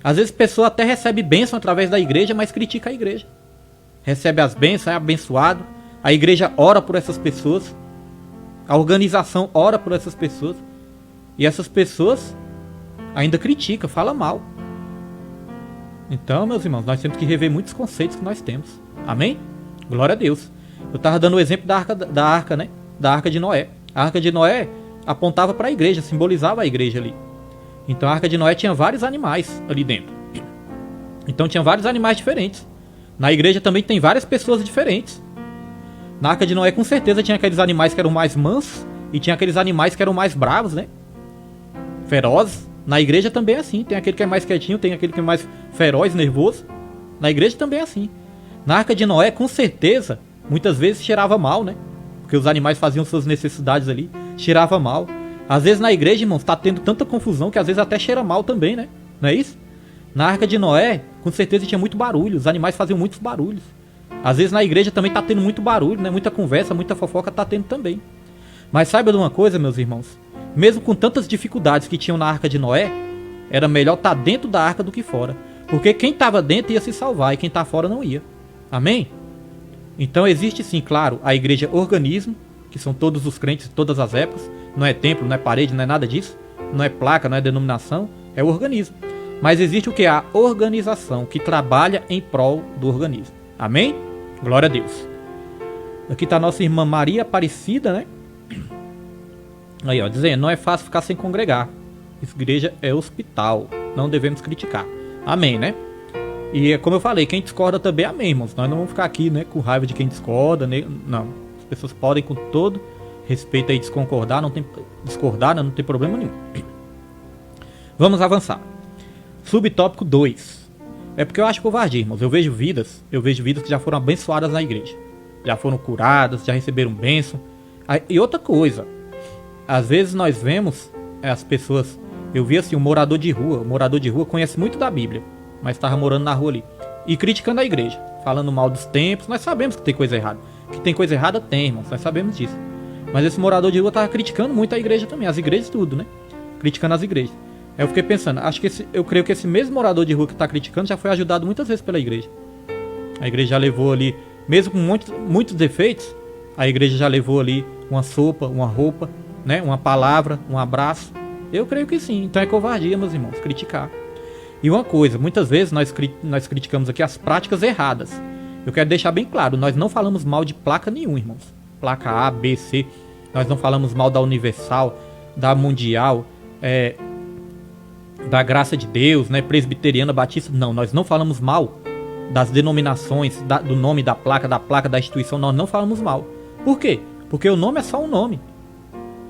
Às vezes a pessoa até recebe bênção através da igreja, mas critica a igreja. Recebe as bênçãos, é abençoado. A igreja ora por essas pessoas. A organização ora por essas pessoas. E essas pessoas ainda criticam, falam mal. Então, meus irmãos, nós temos que rever muitos conceitos que nós temos. Amém? Glória a Deus. Eu estava dando o exemplo da arca, né? Da arca de Noé. A arca de Noé apontava para a igreja, simbolizava a igreja ali. Então a arca de Noé tinha vários animais ali dentro. Então tinha vários animais diferentes. Na igreja também tem várias pessoas diferentes. Na arca de Noé com certeza tinha aqueles animais que eram mais mansos e tinha aqueles animais que eram mais bravos, né? Ferozes. Na igreja também é assim. Tem aquele que é mais quietinho, tem aquele que é mais feroz, nervoso. Na igreja também é assim. Na arca de Noé com certeza muitas vezes cheirava mal, né? Porque os animais faziam suas necessidades ali. Cheirava mal. Às vezes na igreja, irmãos, tá tendo tanta confusão que às vezes até cheira mal também, né? Não é isso? Na arca de Noé, com certeza tinha muito barulho. Os animais faziam muitos barulhos. Às vezes na igreja também tá tendo muito barulho, né? Muita conversa, muita fofoca tá tendo também. Mas saiba de uma coisa, meus irmãos. Mesmo com tantas dificuldades que tinham na arca de Noé, era melhor estar dentro da arca do que fora. Porque quem estava dentro ia se salvar e quem tá fora não ia. Amém? Então existe sim, claro, a igreja organismo, que são todos os crentes de todas as épocas. Não é templo, não é parede, não é nada disso. Não é placa, não é denominação, é o organismo. Mas existe o que? A organização, que trabalha em prol do organismo. Amém? Glória a Deus. Aqui está a nossa irmã Maria Aparecida, né? Aí, ó, dizendo, não é fácil ficar sem congregar. Igreja é hospital, não devemos criticar. Amém, né? E como eu falei, quem discorda também, amém, irmãos. Nós não vamos ficar aqui, né, com raiva de quem discorda, né? Não. As pessoas podem com todo respeito aí discordar, não tem problema nenhum. Vamos avançar. Subtópico 2. É porque eu acho covardia, irmãos. Eu vejo vidas que já foram abençoadas na igreja. Já foram curadas, já receberam bênção. E outra coisa, às vezes nós vemos as pessoas... Eu vi assim, um morador de rua conhece muito da Bíblia, mas estava morando na rua ali, e criticando a igreja, falando mal dos templos. Nós sabemos que tem coisa errada. Que tem coisa errada, tem, irmãos, nós sabemos disso. Mas esse morador de rua estava criticando muito a igreja também, as igrejas tudo, né? Criticando as igrejas. Aí eu fiquei pensando, eu creio que esse mesmo morador de rua que está criticando já foi ajudado muitas vezes pela igreja. A igreja já levou ali, mesmo com muitos defeitos, a igreja já levou ali uma sopa, uma roupa, né? Uma palavra, um abraço. Eu creio que sim. Então é covardia, meus irmãos, criticar. E uma coisa, muitas vezes nós criticamos aqui as práticas erradas. Eu quero deixar bem claro, nós não falamos mal de placa nenhuma, irmãos. Placa A, B, C. Nós não falamos mal da Universal, da Mundial, da Graça de Deus, né? Presbiteriana, Batista. Não, nós não falamos mal das denominações, do nome da placa da instituição. Nós não falamos mal. Por quê? Porque o nome é só um nome.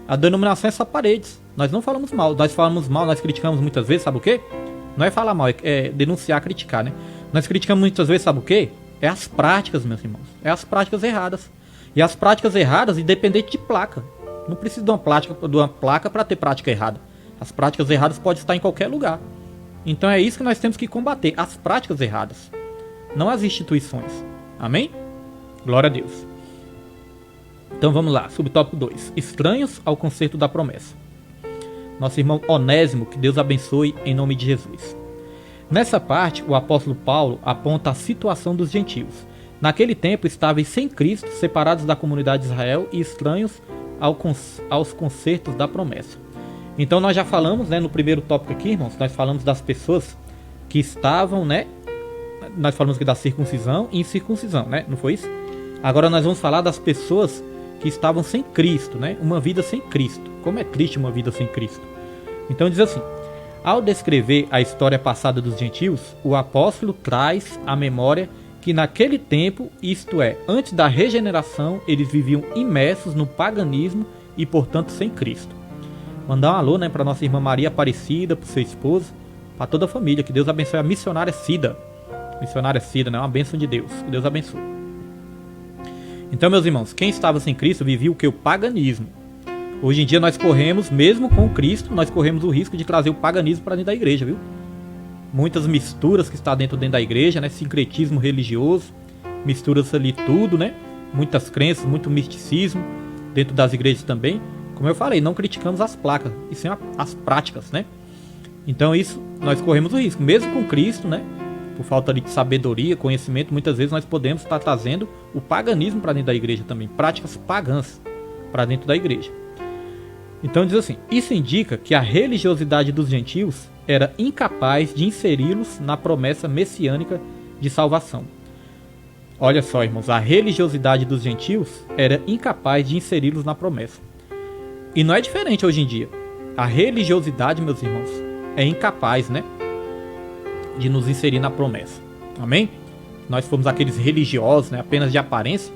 A denominação é só paredes. Nós não falamos mal. Nós falamos mal, nós criticamos muitas vezes, sabe o quê? Não é falar mal, é denunciar, criticar, né? Nós criticamos muitas vezes, sabe o quê? É as práticas, meus irmãos. É as práticas erradas. E as práticas erradas, independente de placa. Não precisa de uma placa para ter prática errada. As práticas erradas podem estar em qualquer lugar. Então é isso que nós temos que combater. As práticas erradas. Não as instituições. Amém? Glória a Deus. Então vamos lá. Subtópico 2. Estranhos ao concerto da promessa. Nosso irmão Onésimo, que Deus abençoe em nome de Jesus. Nessa parte, o apóstolo Paulo aponta a situação dos gentios. Naquele tempo, estavam sem Cristo, separados da comunidade de Israel e estranhos aos concertos da promessa. Então nós já falamos, né, no primeiro tópico aqui, irmãos, nós falamos das pessoas que estavam, né, nós falamos aqui da circuncisão e incircuncisão, né, não foi isso? Agora nós vamos falar das pessoas que estavam sem Cristo, né, uma vida sem Cristo. Como é triste uma vida sem Cristo. Então diz assim: ao descrever a história passada dos gentios, o apóstolo traz à memória que naquele tempo, isto é, antes da regeneração, eles viviam imersos no paganismo e, portanto, sem Cristo. Mandar um alô, né, para nossa irmã Maria Aparecida, para o seu esposo, para toda a família. Que Deus abençoe a missionária Cida. Missionária Cida, né, uma bênção de Deus. Que Deus abençoe. Então, meus irmãos, quem estava sem Cristo vivia o que? O paganismo. Hoje em dia nós corremos, mesmo com Cristo, nós corremos o risco de trazer o paganismo para dentro da igreja, viu? Muitas misturas que está dentro da igreja, né? Sincretismo religioso, misturas ali tudo, né? Muitas crenças, muito misticismo dentro das igrejas também. Como eu falei, não criticamos as placas, e sim as práticas, né? Então isso, nós corremos o risco, mesmo com Cristo, né? Por falta de sabedoria, conhecimento, muitas vezes nós podemos estar trazendo o paganismo para dentro da igreja também, práticas pagãs para dentro da igreja. Então diz assim: isso indica que a religiosidade dos gentios era incapaz de inseri-los na promessa messiânica de salvação. Olha só, irmãos, a religiosidade dos gentios era incapaz de inseri-los na promessa. E não é diferente hoje em dia. A religiosidade, meus irmãos, é incapaz, né, de nos inserir na promessa. Amém? Nós fomos aqueles religiosos, né, apenas de aparência,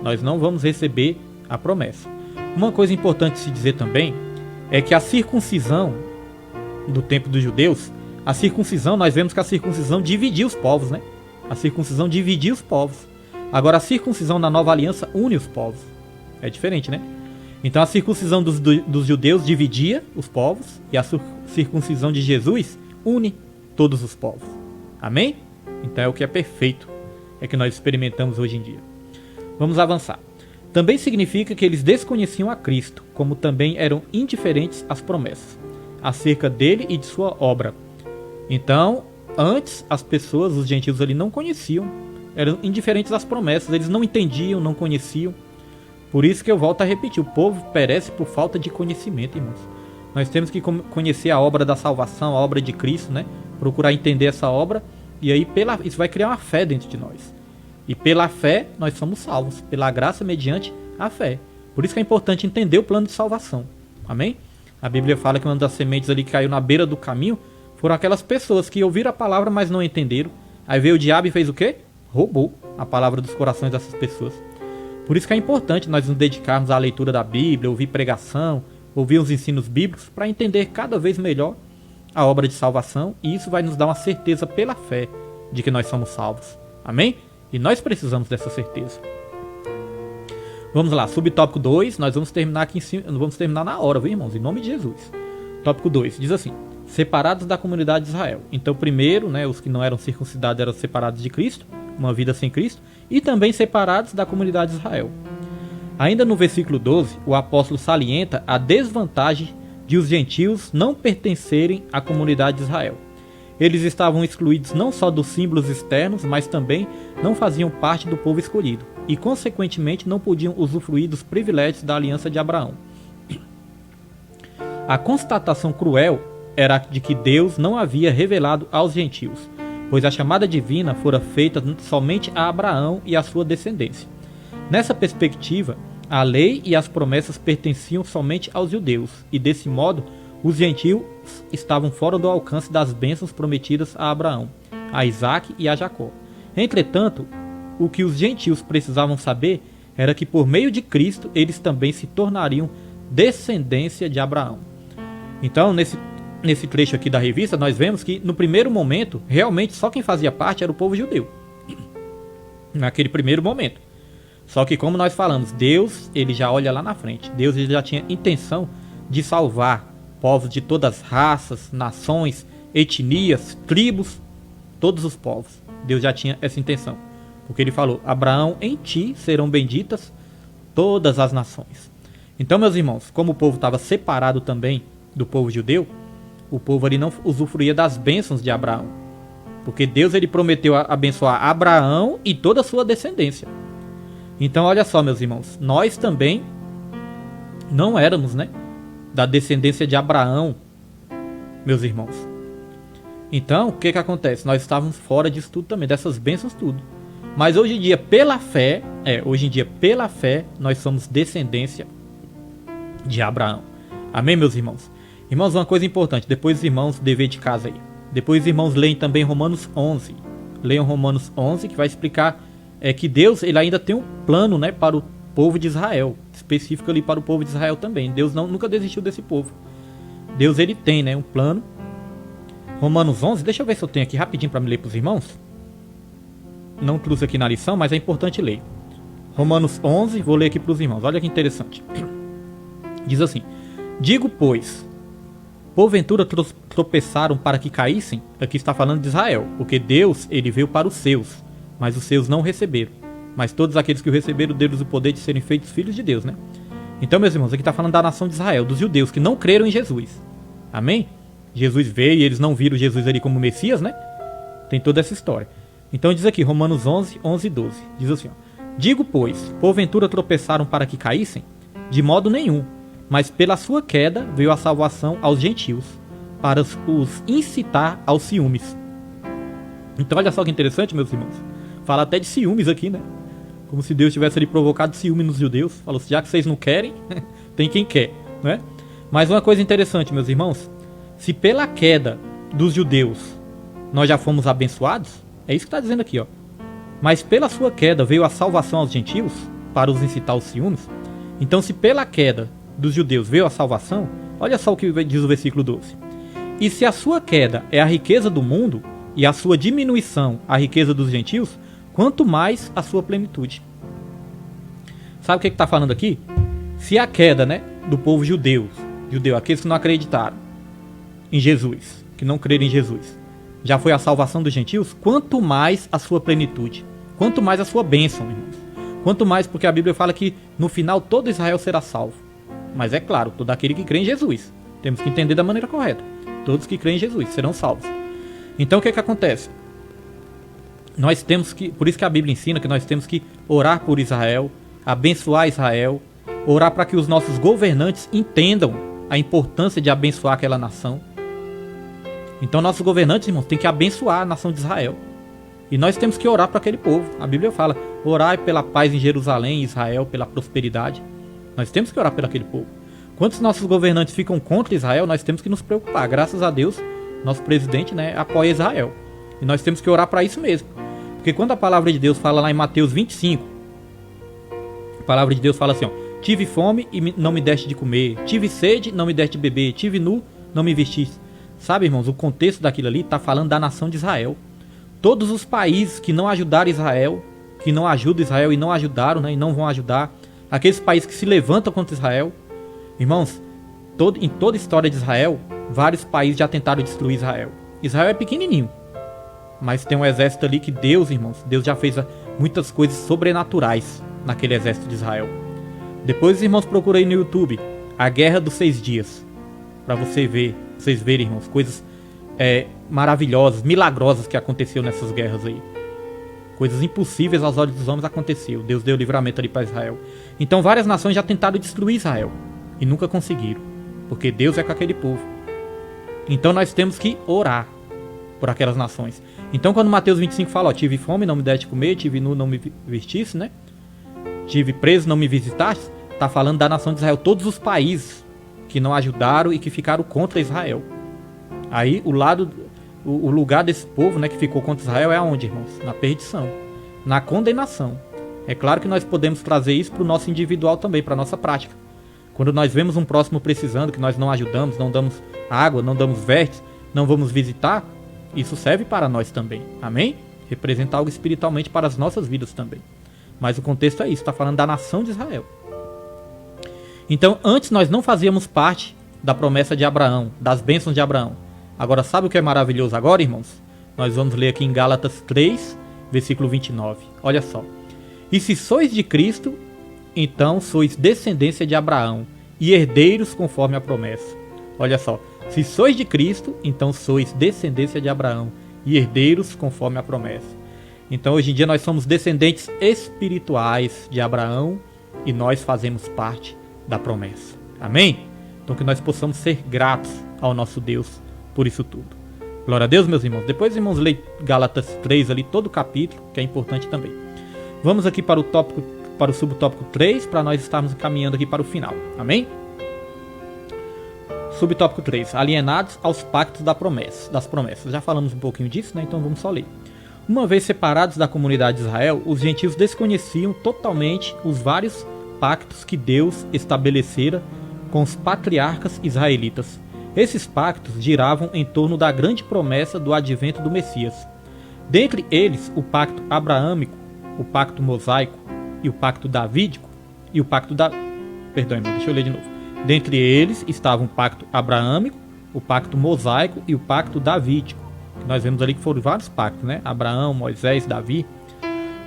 nós não vamos receber a promessa. Uma coisa importante se dizer também é que a circuncisão do tempo dos judeus, a circuncisão, nós vemos que a circuncisão dividia os povos, né? A circuncisão dividia os povos. Agora a circuncisão na nova aliança une os povos. É diferente, né? Então a circuncisão dos judeus dividia os povos e a circuncisão de Jesus une todos os povos. Amém? Então é o que é perfeito, é que nós experimentamos hoje em dia. Vamos avançar. Também significa que eles desconheciam a Cristo, como também eram indiferentes às promessas, acerca dele e de sua obra. Então, antes as pessoas, os gentios ali não conheciam, eram indiferentes às promessas, eles não entendiam, não conheciam. Por isso que eu volto a repetir, o povo perece por falta de conhecimento, irmãos. Nós temos que conhecer a obra da salvação, a obra de Cristo, né? Procurar entender essa obra, e aí isso vai criar uma fé dentro de nós. E pela fé nós somos salvos, pela graça mediante a fé. Por isso que é importante entender o plano de salvação. Amém? A Bíblia fala que uma das sementes ali que caiu na beira do caminho foram aquelas pessoas que ouviram a palavra, mas não entenderam. Aí veio o diabo e fez o quê? Roubou a palavra dos corações dessas pessoas. Por isso que é importante nós nos dedicarmos à leitura da Bíblia, ouvir pregação, ouvir os ensinos bíblicos, para entender cada vez melhor a obra de salvação, e isso vai nos dar uma certeza pela fé de que nós somos salvos. Amém? E nós precisamos dessa certeza. Vamos lá, subtópico 2, nós vamos terminar aqui em cima, vamos terminar na hora, viu, irmãos? Em nome de Jesus. Tópico 2, diz assim: separados da comunidade de Israel. Então, primeiro, né, os que não eram circuncidados eram separados de Cristo, uma vida sem Cristo, e também separados da comunidade de Israel. Ainda no versículo 12, o apóstolo salienta a desvantagem de os gentios não pertencerem à comunidade de Israel. Eles estavam excluídos não só dos símbolos externos, mas também não faziam parte do povo escolhido, e consequentemente não podiam usufruir dos privilégios da aliança de Abraão. A constatação cruel era de que Deus não havia revelado aos gentios, pois a chamada divina fora feita somente a Abraão e a sua descendência. Nessa perspectiva, a lei e as promessas pertenciam somente aos judeus, e desse modo, os gentios estavam fora do alcance das bênçãos prometidas a Abraão, a Isaque e a Jacó. Entretanto, o que os gentios precisavam saber era que por meio de Cristo eles também se tornariam descendência de Abraão. Então, nesse trecho aqui da revista, nós vemos que no primeiro momento, realmente só quem fazia parte era o povo judeu. Naquele primeiro momento. Só que, como nós falamos, Deus, ele já olha lá na frente. Deus, ele já tinha intenção de salvar povos de todas as raças, nações, etnias, tribos, todos os povos. Deus já tinha essa intenção. Porque ele falou: Abraão, em ti serão benditas todas as nações. Então, meus irmãos, como o povo estava separado também do povo judeu, o povo ali não usufruía das bênçãos de Abraão. Porque Deus, ele prometeu abençoar Abraão e toda a sua descendência. Então, olha só, meus irmãos, nós também não éramos, né, da descendência de Abraão, meus irmãos. Então, o que acontece? Nós estávamos fora disso tudo também, dessas bênçãos tudo. Mas hoje em dia, pela fé, nós somos descendência de Abraão. Amém, meus irmãos? Irmãos, uma coisa importante, depois os irmãos, dever de casa aí. Depois os irmãos leem também Romanos 11. Leiam Romanos 11, que vai explicar que Deus, ele ainda tem um plano, né, para o povo de Israel, específico ali para o povo de Israel também. Deus nunca desistiu desse povo. Deus, ele tem, né, um plano. Romanos 11, deixa eu ver se eu tenho aqui rapidinho para me ler para os irmãos. Não trouxe aqui na lição, mas é importante ler. Romanos 11, vou ler aqui para os irmãos. Olha que interessante. Diz assim: digo, pois, porventura tropeçaram para que caíssem? Aqui está falando de Israel, porque Deus, ele veio para os seus, mas os seus não receberam. Mas todos aqueles que o receberam, deram-lhes o poder de serem feitos filhos de Deus, né? Então, meus irmãos, aqui está falando da nação de Israel, dos judeus que não creram em Jesus. Amém? Jesus veio e eles não viram Jesus ali como Messias, né? Tem toda essa história. Então diz aqui, Romanos 11, 11 e 12. Diz assim, ó: digo, pois, porventura tropeçaram para que caíssem? De modo nenhum. Mas pela sua queda veio a salvação aos gentios, para os incitar aos ciúmes. Então olha só que interessante, meus irmãos. Fala até de ciúmes aqui, né? Como se Deus tivesse ali provocado ciúme nos judeus. Falou assim: já que vocês não querem, tem quem quer, não é? Mas uma coisa interessante, meus irmãos. Se pela queda dos judeus nós já fomos abençoados, é isso que está dizendo aqui, ó. Mas pela sua queda veio a salvação aos gentios, para os incitar aos ciúmes. Então, se pela queda dos judeus veio a salvação, olha só o que diz o versículo 12. E se a sua queda é a riqueza do mundo, e a sua diminuição a riqueza dos gentios, quanto mais a sua plenitude. Sabe o que está falando aqui? Se a queda, né, do povo judeu, aqueles que não acreditaram em Jesus, que não creram em Jesus, já foi a salvação dos gentios, quanto mais a sua plenitude, quanto mais a sua bênção, irmãos. Quanto mais, porque a Bíblia fala que no final todo Israel será salvo. Mas é claro, todo aquele que crê em Jesus. Temos que entender da maneira correta. Todos que creem em Jesus serão salvos. Então o que acontece? Nós temos que, por isso que a Bíblia ensina que nós temos que orar por Israel, abençoar Israel, orar para que os nossos governantes entendam a importância de abençoar aquela nação. Então nossos governantes, irmãos, têm que abençoar a nação de Israel. E nós temos que orar para aquele povo. A Bíblia fala: orai pela paz em Jerusalém, em Israel, pela prosperidade. Nós temos que orar por aquele povo. Quando os nossos governantes ficam contra Israel, nós temos que nos preocupar. Graças a Deus, nosso presidente, né, apoia Israel. E nós temos que orar para isso mesmo. Porque quando a palavra de Deus fala lá em Mateus 25, a palavra de Deus fala assim, ó, tive fome e não me deste de comer, tive sede, não me deste de beber, tive nu, não me vestiste. Sabe, irmãos, o contexto daquilo ali está falando da nação de Israel. Todos os países que não ajudaram Israel, que não ajudam Israel e não ajudaram, né, e não vão ajudar, aqueles países que se levantam contra Israel, irmãos, em toda a história de Israel, vários países já tentaram destruir Israel. Israel é pequenininho, mas tem um exército ali que Deus, irmãos, Deus já fez muitas coisas sobrenaturais naquele exército de Israel. Depois os irmãos procuram aí no YouTube a Guerra dos 6 Dias, para vocês verem, irmãos, coisas maravilhosas, milagrosas que aconteceu nessas guerras aí. Coisas impossíveis aos olhos dos homens aconteceu. Deus deu livramento ali para Israel. Então várias nações já tentaram destruir Israel e nunca conseguiram, porque Deus é com aquele povo. Então nós temos que orar por aquelas nações. Então quando Mateus 25 fala, ó, tive fome, não me deste comer, tive nu, não me vestisse, né? Tive preso, não me visitaste, tá falando da nação de Israel, todos os países que não ajudaram e que ficaram contra Israel. Aí o lugar desse povo, né, que ficou contra Israel é aonde, irmãos? Na perdição, na condenação. É claro que nós podemos trazer isso para o nosso individual também, para a nossa prática. Quando nós vemos um próximo precisando, que nós não ajudamos, não damos água, não damos vestes, não vamos visitar, isso serve para nós também. Amém? Representa algo espiritualmente para as nossas vidas também. Mas o contexto é isso, está falando da nação de Israel. Então, antes nós não fazíamos parte da promessa de Abraão, das bênçãos de Abraão. Agora, sabe o que é maravilhoso agora, irmãos? Nós vamos ler aqui em Gálatas 3, versículo 29. Olha só. E se sois de Cristo, então sois descendência de Abraão e herdeiros conforme a promessa. Olha só. Se sois de Cristo, então sois descendência de Abraão e herdeiros conforme a promessa. Então, hoje em dia, nós somos descendentes espirituais de Abraão e nós fazemos parte da promessa. Amém? Então, que nós possamos ser gratos ao nosso Deus por isso tudo. Glória a Deus, meus irmãos. Depois, os irmãos, leem Gálatas 3 ali, todo o capítulo, que é importante também. Vamos aqui para o subtópico 3, para nós estarmos caminhando aqui para o final. Amém? Subtópico 3. Alienados aos pactos das promessas. Já falamos um pouquinho disso, né? Então vamos só ler. Uma vez separados da comunidade de Israel, os gentios desconheciam totalmente os vários pactos que Deus estabelecera com os patriarcas israelitas. Esses pactos giravam em torno da grande promessa do advento do Messias. Dentre eles, o pacto abraâmico, o pacto mosaico e o pacto davídico e o pacto da... Perdão, irmão, deixa eu ler de novo. Dentre eles estavam o pacto abraâmico, o pacto mosaico e o pacto davídico. Nós vemos ali que foram vários pactos, né? Abraão, Moisés, Davi.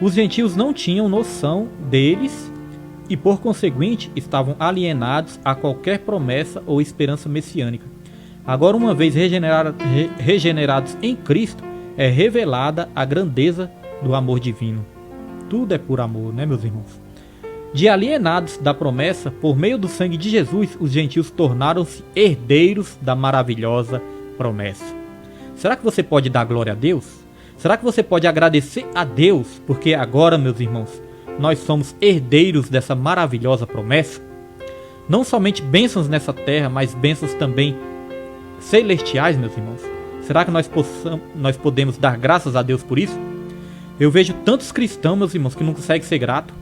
Os gentios não tinham noção deles e, por conseguinte, estavam alienados a qualquer promessa ou esperança messiânica. Agora, uma vez regenerados em Cristo, é revelada a grandeza do amor divino. Tudo é por amor, né, meus irmãos? De alienados da promessa, por meio do sangue de Jesus, os gentios tornaram-se herdeiros da maravilhosa promessa. Será que você pode dar glória a Deus? Será que você pode agradecer a Deus? Porque agora, meus irmãos, nós somos herdeiros dessa maravilhosa promessa. Não somente bênçãos nessa terra, mas bênçãos também celestiais, meus irmãos. Será que nós podemos dar graças a Deus por isso? Eu vejo tantos cristãos, meus irmãos, que não conseguem ser gratos.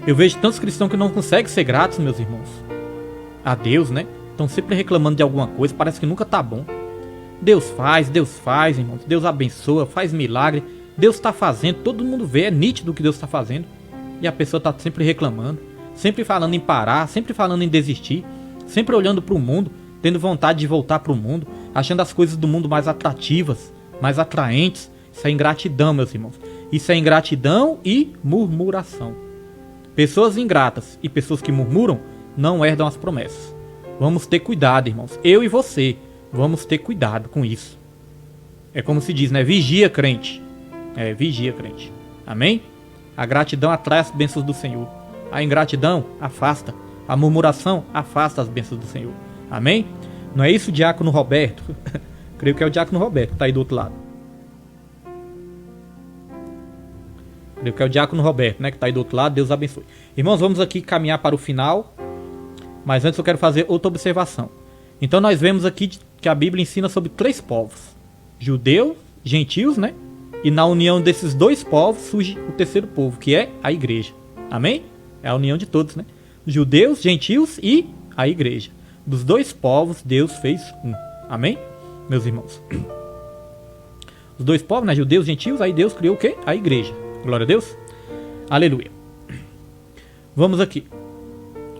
Eu vejo tantos cristãos que não conseguem ser gratos, meus irmãos, a Deus, né? Estão sempre reclamando de alguma coisa, parece que nunca tá bom. Deus faz, irmãos. Deus abençoa, faz milagre. Deus está fazendo, todo mundo vê, é nítido o que Deus está fazendo. E a pessoa está sempre reclamando, sempre falando em parar, sempre falando em desistir, sempre olhando para o mundo, tendo vontade de voltar para o mundo, achando as coisas do mundo mais atrativas, mais atraentes. Isso é ingratidão, meus irmãos. Isso é ingratidão e murmuração. Pessoas ingratas e pessoas que murmuram não herdam as promessas. Vamos ter cuidado, irmãos. Eu e você, vamos ter cuidado com isso. É como se diz, né? Vigia, crente. Vigia, crente. Amém? A gratidão atrai as bênçãos do Senhor. A ingratidão afasta. A murmuração afasta as bênçãos do Senhor. Amém? Não é isso, diácono Roberto? Creio que é o diácono Roberto que está aí do outro lado. Creio que é o diácono Roberto, né? Que está aí do outro lado. Deus abençoe. Irmãos, vamos aqui caminhar para o final. Mas antes eu quero fazer outra observação. Então nós vemos aqui que a Bíblia ensina sobre 3 povos: judeus, gentios, né? E na união desses 2 povos surge o terceiro povo, que é a igreja. Amém? É a união de todos, né? Judeus, gentios e a igreja. Dos 2 povos, Deus fez um. Amém? Meus irmãos. Os 2 povos, né? Judeus, gentios, aí Deus criou o quê? A igreja. Glória a Deus. Aleluia. Vamos aqui.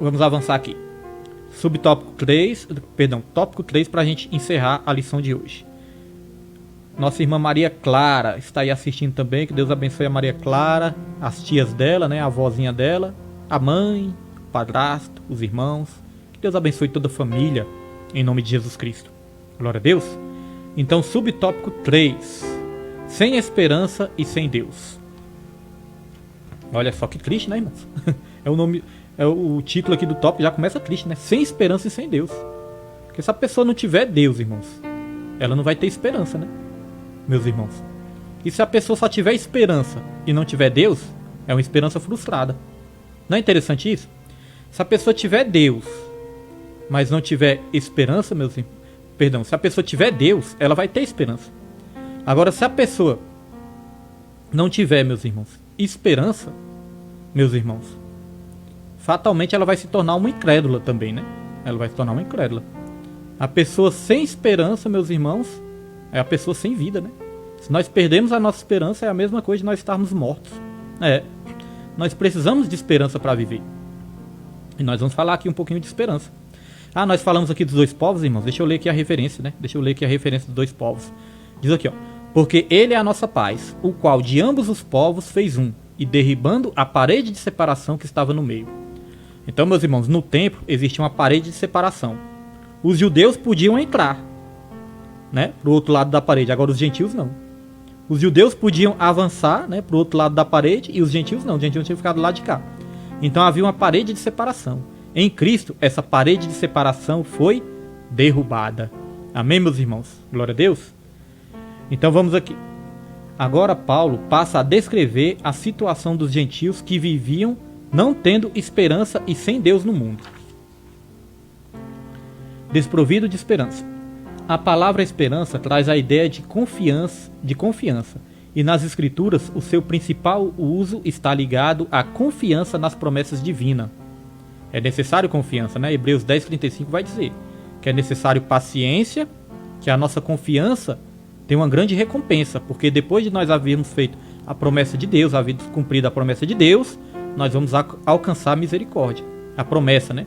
Vamos avançar aqui. Subtópico 3, tópico 3 para a gente encerrar a lição de hoje. Nossa irmã Maria Clara está aí assistindo também. Que Deus abençoe a Maria Clara, as tias dela, né? A avózinha dela, a mãe, o padrasto, os irmãos. Que Deus abençoe toda a família, em nome de Jesus Cristo. Glória a Deus. Então, subtópico 3. Sem esperança e sem Deus. Olha só que triste, né, irmãos? É o nome, é o título aqui do tópico, já começa triste, né? Sem esperança e sem Deus. Porque se a pessoa não tiver Deus, irmãos, ela não vai ter esperança, né? Meus irmãos. E se a pessoa só tiver esperança e não tiver Deus, é uma esperança frustrada. Não é interessante isso? Se a pessoa tiver Deus, mas não tiver esperança, meus irmãos, perdão, se a pessoa tiver Deus, ela vai ter esperança. Agora, se a pessoa não tiver, meus irmãos, esperança, meus irmãos, fatalmente ela vai se tornar uma incrédula também, né? Ela vai se tornar uma incrédula. A pessoa sem esperança, meus irmãos, é a pessoa sem vida, né? Se nós perdemos a nossa esperança, é a mesma coisa de nós estarmos mortos. Nós precisamos de esperança para viver. E nós vamos falar aqui um pouquinho de esperança. Nós falamos aqui dos 2 povos, irmãos. Deixa eu ler aqui a referência, né? Deixa eu ler aqui a referência dos 2 povos. Diz aqui, ó. Porque ele é a nossa paz, o qual de ambos os povos fez um, e derribando a parede de separação que estava no meio. Então, meus irmãos, no templo existia uma parede de separação. Os judeus podiam entrar, né, pro outro lado da parede. Agora os gentios não. Os judeus podiam avançar, né, pro outro lado da parede, e os gentios não. Os gentios tinham ficado do lado de cá. Então havia uma parede de separação. Em Cristo, essa parede de separação foi derrubada. Amém, meus irmãos? Glória a Deus. Então vamos aqui. Agora Paulo passa a descrever a situação dos gentios que viviam não tendo esperança e sem Deus no mundo. Desprovido de esperança. A palavra esperança traz a ideia de confiança, e nas escrituras o seu principal uso está ligado à confiança nas promessas divinas. É necessário confiança, né? Hebreus 10:35 vai dizer que é necessário paciência, que a nossa confiança tem uma grande recompensa, porque depois de nós havermos feito a promessa de Deus, havermos cumprido a promessa de Deus, nós vamos alcançar a misericórdia, a promessa, né?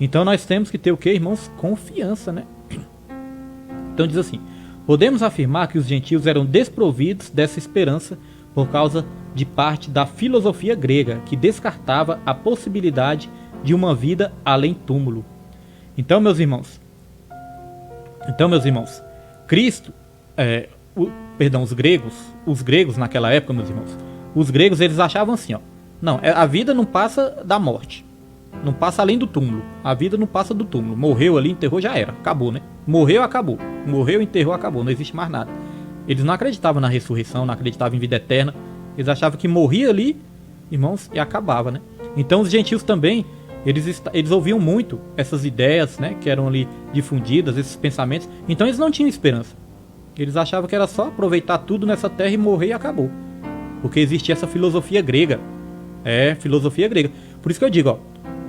Então nós temos que ter o que, irmãos? Confiança, né? Então diz assim: podemos afirmar que os gentios eram desprovidos dessa esperança por causa de parte da filosofia grega, que descartava a possibilidade de uma vida além túmulo. Então, meus irmãos, Cristo, os gregos naquela época, meus irmãos, os gregos eles achavam assim, ó, não, a vida não passa da morte, não passa além do túmulo, a vida não passa do túmulo, morreu ali, enterrou, já era, acabou, né? Morreu, acabou, morreu, enterrou, acabou, não existe mais nada. Eles não acreditavam na ressurreição, não acreditavam em vida eterna, eles achavam que morria ali, irmãos, e acabava, né? Então os gentios também, eles ouviam muito essas ideias, né, que eram ali difundidas, esses pensamentos, então eles não tinham esperança. Eles achavam que era só aproveitar tudo nessa terra e morrer e acabou. Porque existia essa filosofia grega. Filosofia grega. Por isso que eu digo, ó,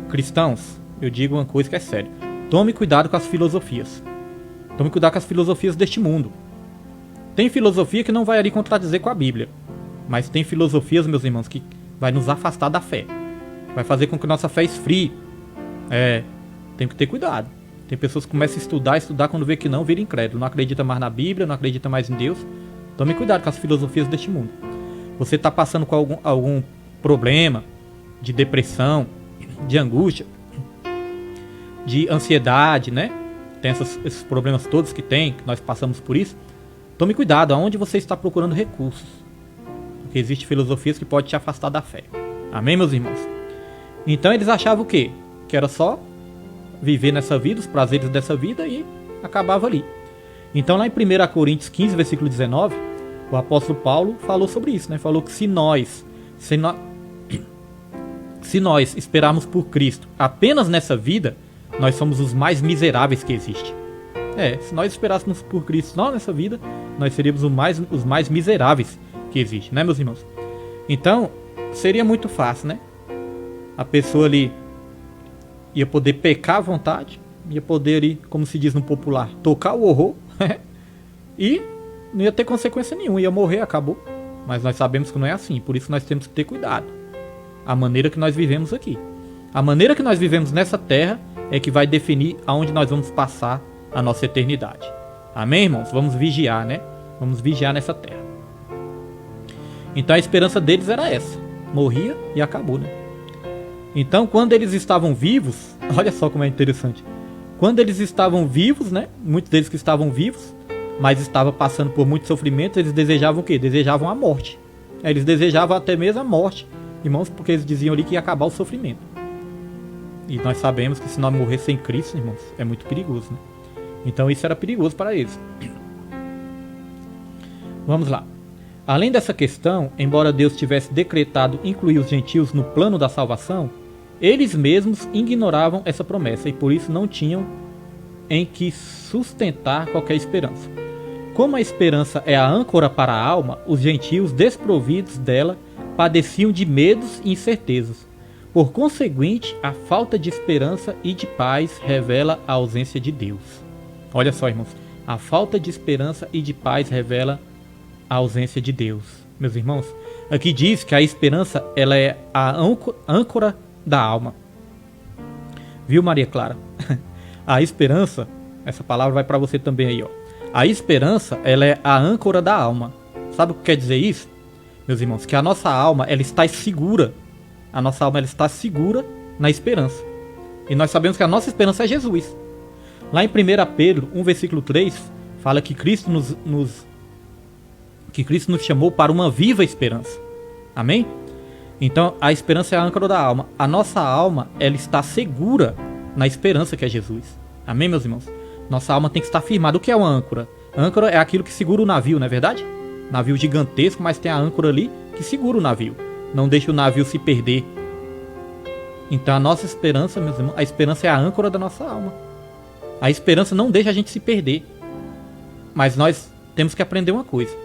cristãos, eu digo uma coisa que é séria. Tome cuidado com as filosofias. Tome cuidado com as filosofias deste mundo. Tem filosofia que não vai ali contradizer com a Bíblia. Mas tem filosofias, meus irmãos, que vai nos afastar da fé. Vai fazer com que nossa fé esfrie. Tem que ter cuidado. Tem pessoas que começam a estudar, quando vê que não, vira incrédulo. Não acredita mais na Bíblia, não acredita mais em Deus. Tome cuidado com as filosofias deste mundo. Você está passando com algum problema de depressão, de angústia, de ansiedade, né? Tem esses problemas todos que nós passamos por isso. Tome cuidado aonde você está procurando recursos. Porque existem filosofias que podem te afastar da fé. Amém, meus irmãos? Então eles achavam o quê? Que era só viver nessa vida, os prazeres dessa vida, e acabava ali. Então lá em 1 Coríntios 15, versículo 19, o apóstolo Paulo falou sobre isso, né? Falou que se nós esperarmos por Cristo apenas nessa vida, nós somos os mais miseráveis que existe. Se nós esperássemos por Cristo só nessa vida, nós seríamos os mais miseráveis que existe, né, meus irmãos? Então, seria muito fácil, né? A pessoa ali ia poder pecar à vontade, ia poder ali, como se diz no popular, tocar o horror, e não ia ter consequência nenhuma, ia morrer, acabou. Mas nós sabemos que não é assim, por isso nós temos que ter cuidado. A maneira que nós vivemos aqui. A maneira que nós vivemos nessa terra é que vai definir aonde nós vamos passar a nossa eternidade. Amém, irmãos? Vamos vigiar, né? Vamos vigiar nessa terra. Então a esperança deles era essa. Morria e acabou, né? Então quando eles estavam vivos, olha só como é interessante. Quando eles estavam vivos, né? Muitos deles que estavam vivos, mas estavam passando por muito sofrimento, eles desejavam o quê? Desejavam a morte. Eles desejavam até mesmo a morte, irmãos, porque eles diziam ali que ia acabar o sofrimento. E nós sabemos que se nós morrer sem Cristo, irmãos, é muito perigoso, né? Então isso era perigoso para eles. Vamos lá. Além dessa questão, embora Deus tivesse decretado incluir os gentios no plano da salvação, eles mesmos ignoravam essa promessa e por isso não tinham em que sustentar qualquer esperança. Como a esperança é a âncora para a alma, os gentios desprovidos dela padeciam de medos e incertezas. Por conseguinte, a falta de esperança e de paz revela a ausência de Deus. Olha só, irmãos, a falta de esperança e de paz revela a ausência de Deus. Meus irmãos, aqui diz que a esperança ela é a âncora da alma. Viu, Maria Clara? A esperança, essa palavra vai para você também aí, ó. A esperança, ela é a âncora da alma. Sabe o que quer dizer isso? Meus irmãos, que a nossa alma, ela está segura. A nossa alma, ela está segura na esperança. E nós sabemos que a nossa esperança é Jesus. Lá em 1 Pedro 1, versículo 3, fala que Cristo nos chamou para uma viva esperança. Amém? Então, a esperança é a âncora da alma. A nossa alma, ela está segura na esperança que é Jesus. Amém, meus irmãos? Nossa alma tem que estar firmada. O que é uma âncora? A âncora é aquilo que segura o navio, não é verdade? Navio gigantesco, mas tem a âncora ali que segura o navio. Não deixa o navio se perder. Então, a nossa esperança, meus irmãos, a esperança é a âncora da nossa alma. A esperança não deixa a gente se perder. Mas nós temos que aprender uma coisa.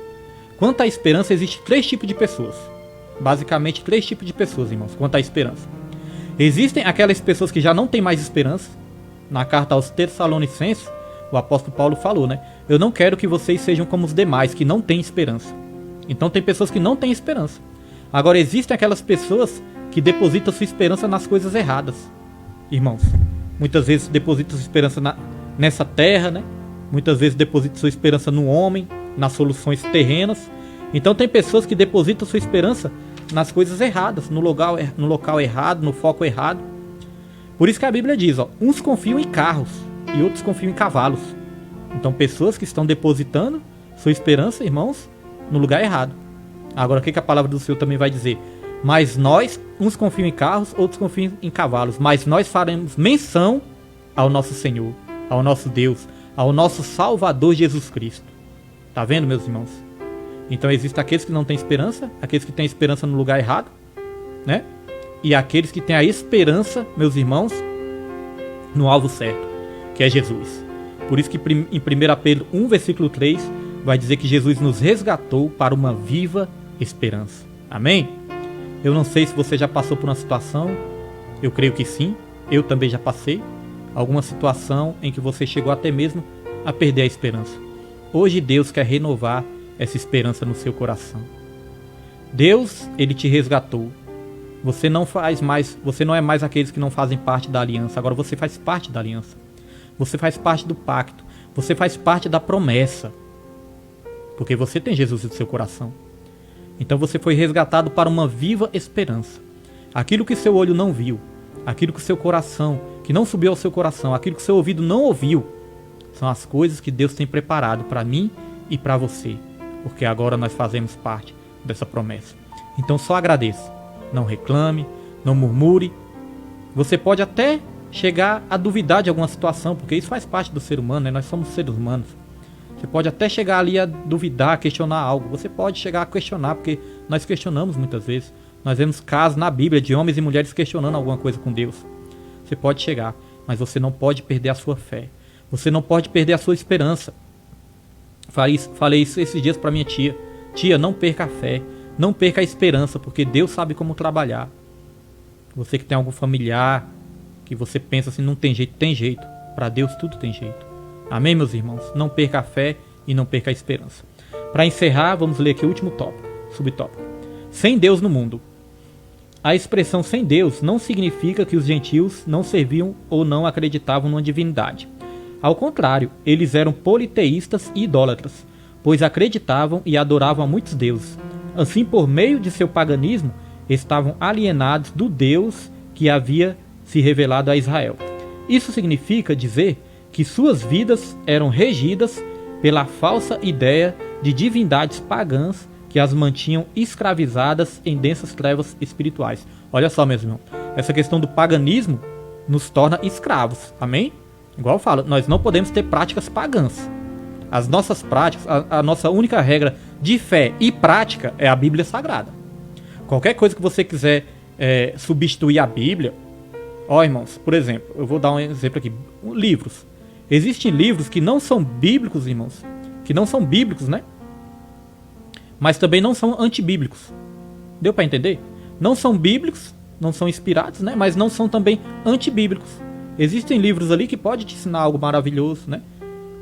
Quanto à esperança, existem 3 tipos de pessoas. Basicamente, 3 tipos de pessoas, irmãos, quanto à esperança. Existem aquelas pessoas que já não têm mais esperança. Na carta aos Tessalonicenses, o apóstolo Paulo falou, né? Eu não quero que vocês sejam como os demais, que não têm esperança. Então, tem pessoas que não têm esperança. Agora, existem aquelas pessoas que depositam sua esperança nas coisas erradas. Irmãos, muitas vezes depositam sua esperança nessa terra, né? Muitas vezes depositam sua esperança no homem, nas soluções terrenas. Então tem pessoas que depositam sua esperança nas coisas erradas, no local errado, no foco errado. Por isso que a Bíblia diz, ó, uns confiam em carros e outros confiam em cavalos. Então pessoas que estão depositando sua esperança, irmãos, no lugar errado. Agora o que a palavra do Senhor também vai dizer? Mas nós, uns confiam em carros, outros confiam em cavalos, mas nós faremos menção ao nosso Senhor, ao nosso Deus, ao nosso Salvador Jesus Cristo. Tá vendo, meus irmãos? Então existem aqueles que não têm esperança, aqueles que têm esperança no lugar errado, né? E aqueles que têm a esperança, meus irmãos, no alvo certo, que é Jesus. Por isso que em 1 Pedro 1, versículo 3, vai dizer que Jesus nos resgatou para uma viva esperança. Amém? Eu não sei se você já passou por uma situação, eu creio que sim, eu também já passei, alguma situação em que você chegou até mesmo a perder a esperança. Hoje Deus quer renovar essa esperança no seu coração. Deus, Ele te resgatou. Você não é mais aqueles que não fazem parte da aliança, agora você faz parte da aliança. Você faz parte do pacto, você faz parte da promessa. Porque você tem Jesus no seu coração. Então você foi resgatado para uma viva esperança. Aquilo que seu olho não viu, aquilo que seu coração, que não subiu ao seu coração, aquilo que seu ouvido não ouviu, são as coisas que Deus tem preparado para mim e para você. Porque agora nós fazemos parte dessa promessa. Então só agradeça. Não reclame, não murmure. Você pode até chegar a duvidar de alguma situação, porque isso faz parte do ser humano, né? Nós somos seres humanos. Você pode até chegar ali a duvidar, a questionar algo. Você pode chegar a questionar, porque nós questionamos muitas vezes. Nós vemos casos na Bíblia de homens e mulheres questionando alguma coisa com Deus. Você pode chegar, mas você não pode perder a sua fé. Você não pode perder a sua esperança. Falei isso esses dias para minha tia. Tia, não perca a fé, não perca a esperança, porque Deus sabe como trabalhar. Você que tem algum familiar, que você pensa assim, não tem jeito, tem jeito. Para Deus tudo tem jeito. Amém, meus irmãos? Não perca a fé e não perca a esperança. Para encerrar, vamos ler aqui o último tópico, subtópico. Sem Deus no mundo. A expressão sem Deus não significa que os gentios não serviam ou não acreditavam numa divindade. Ao contrário, eles eram politeístas e idólatras, pois acreditavam e adoravam a muitos deuses. Assim, por meio de seu paganismo, estavam alienados do Deus que havia se revelado a Israel. Isso significa dizer que suas vidas eram regidas pela falsa ideia de divindades pagãs que as mantinham escravizadas em densas trevas espirituais. Olha só, meus irmãos, essa questão do paganismo nos torna escravos, amém? Igual eu falo, nós não podemos ter práticas pagãs. As nossas práticas, a nossa única regra de fé e prática é a Bíblia Sagrada. Qualquer coisa que você quiser substituir a Bíblia, ó, irmãos, por exemplo, eu vou dar um exemplo aqui, livros. Existem livros que não são bíblicos, irmãos, que não são bíblicos, né? Mas também não são antibíblicos. Deu para entender? Não são bíblicos, não são inspirados, né? Mas não são também antibíblicos. Existem livros ali que podem te ensinar algo maravilhoso, né?